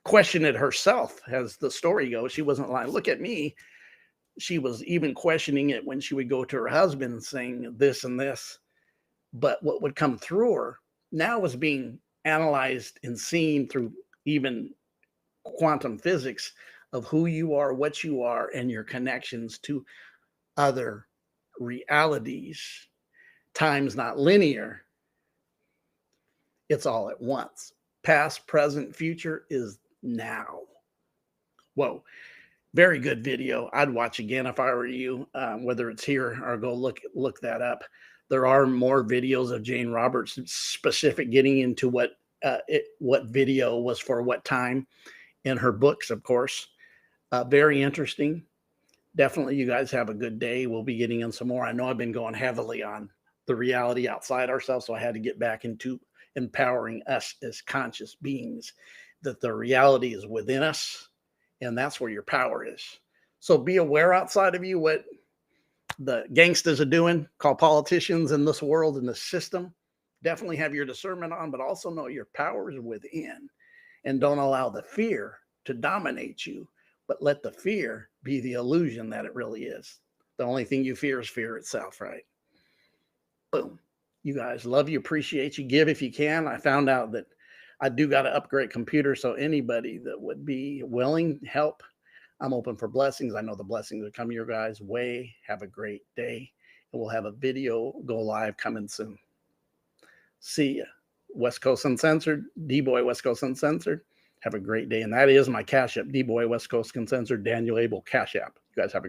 questioned it herself, as the story goes. She wasn't like, look at me. She was even questioning it when she would go to her husband and saying this and this. But what would come through her now was being analyzed and seen through even quantum physics of who you are, what you are, and your connections to other realities. Time's not linear. It's all at once. Past, present, future is now. Whoa. Very good video. I'd watch again if I were you, whether it's here or go look that up. There are more videos of Jane Roberts specific, getting into what video was for what time in her books, of course. Very interesting. Definitely, you guys have a good day. We'll be getting in some more. I know I've been going heavily on the reality outside ourselves, so I had to get back into empowering us as conscious beings, that the reality is within us, and that's where your power is. So be aware outside of you what the gangsters are doing, called politicians in this world, in this system. Definitely have your discernment on, but also know your power is within, and don't allow the fear to dominate you, but let the fear be the illusion that it really is. The only thing you fear is fear itself, right? Boom. You guys, love you, appreciate you, give if you can. I found out that I do got to upgrade computer, so anybody that would be willing help, I'm open for blessings. I know the blessings will come your guys' way. Have a great day, and we'll have a video go live coming soon. See ya. West Coast Uncensored, D-Boy West Coast Uncensored. Have a great day, and that is my Cash App, D-Boy West Coast Uncensored, Daniel Abel Cash App. You guys have a great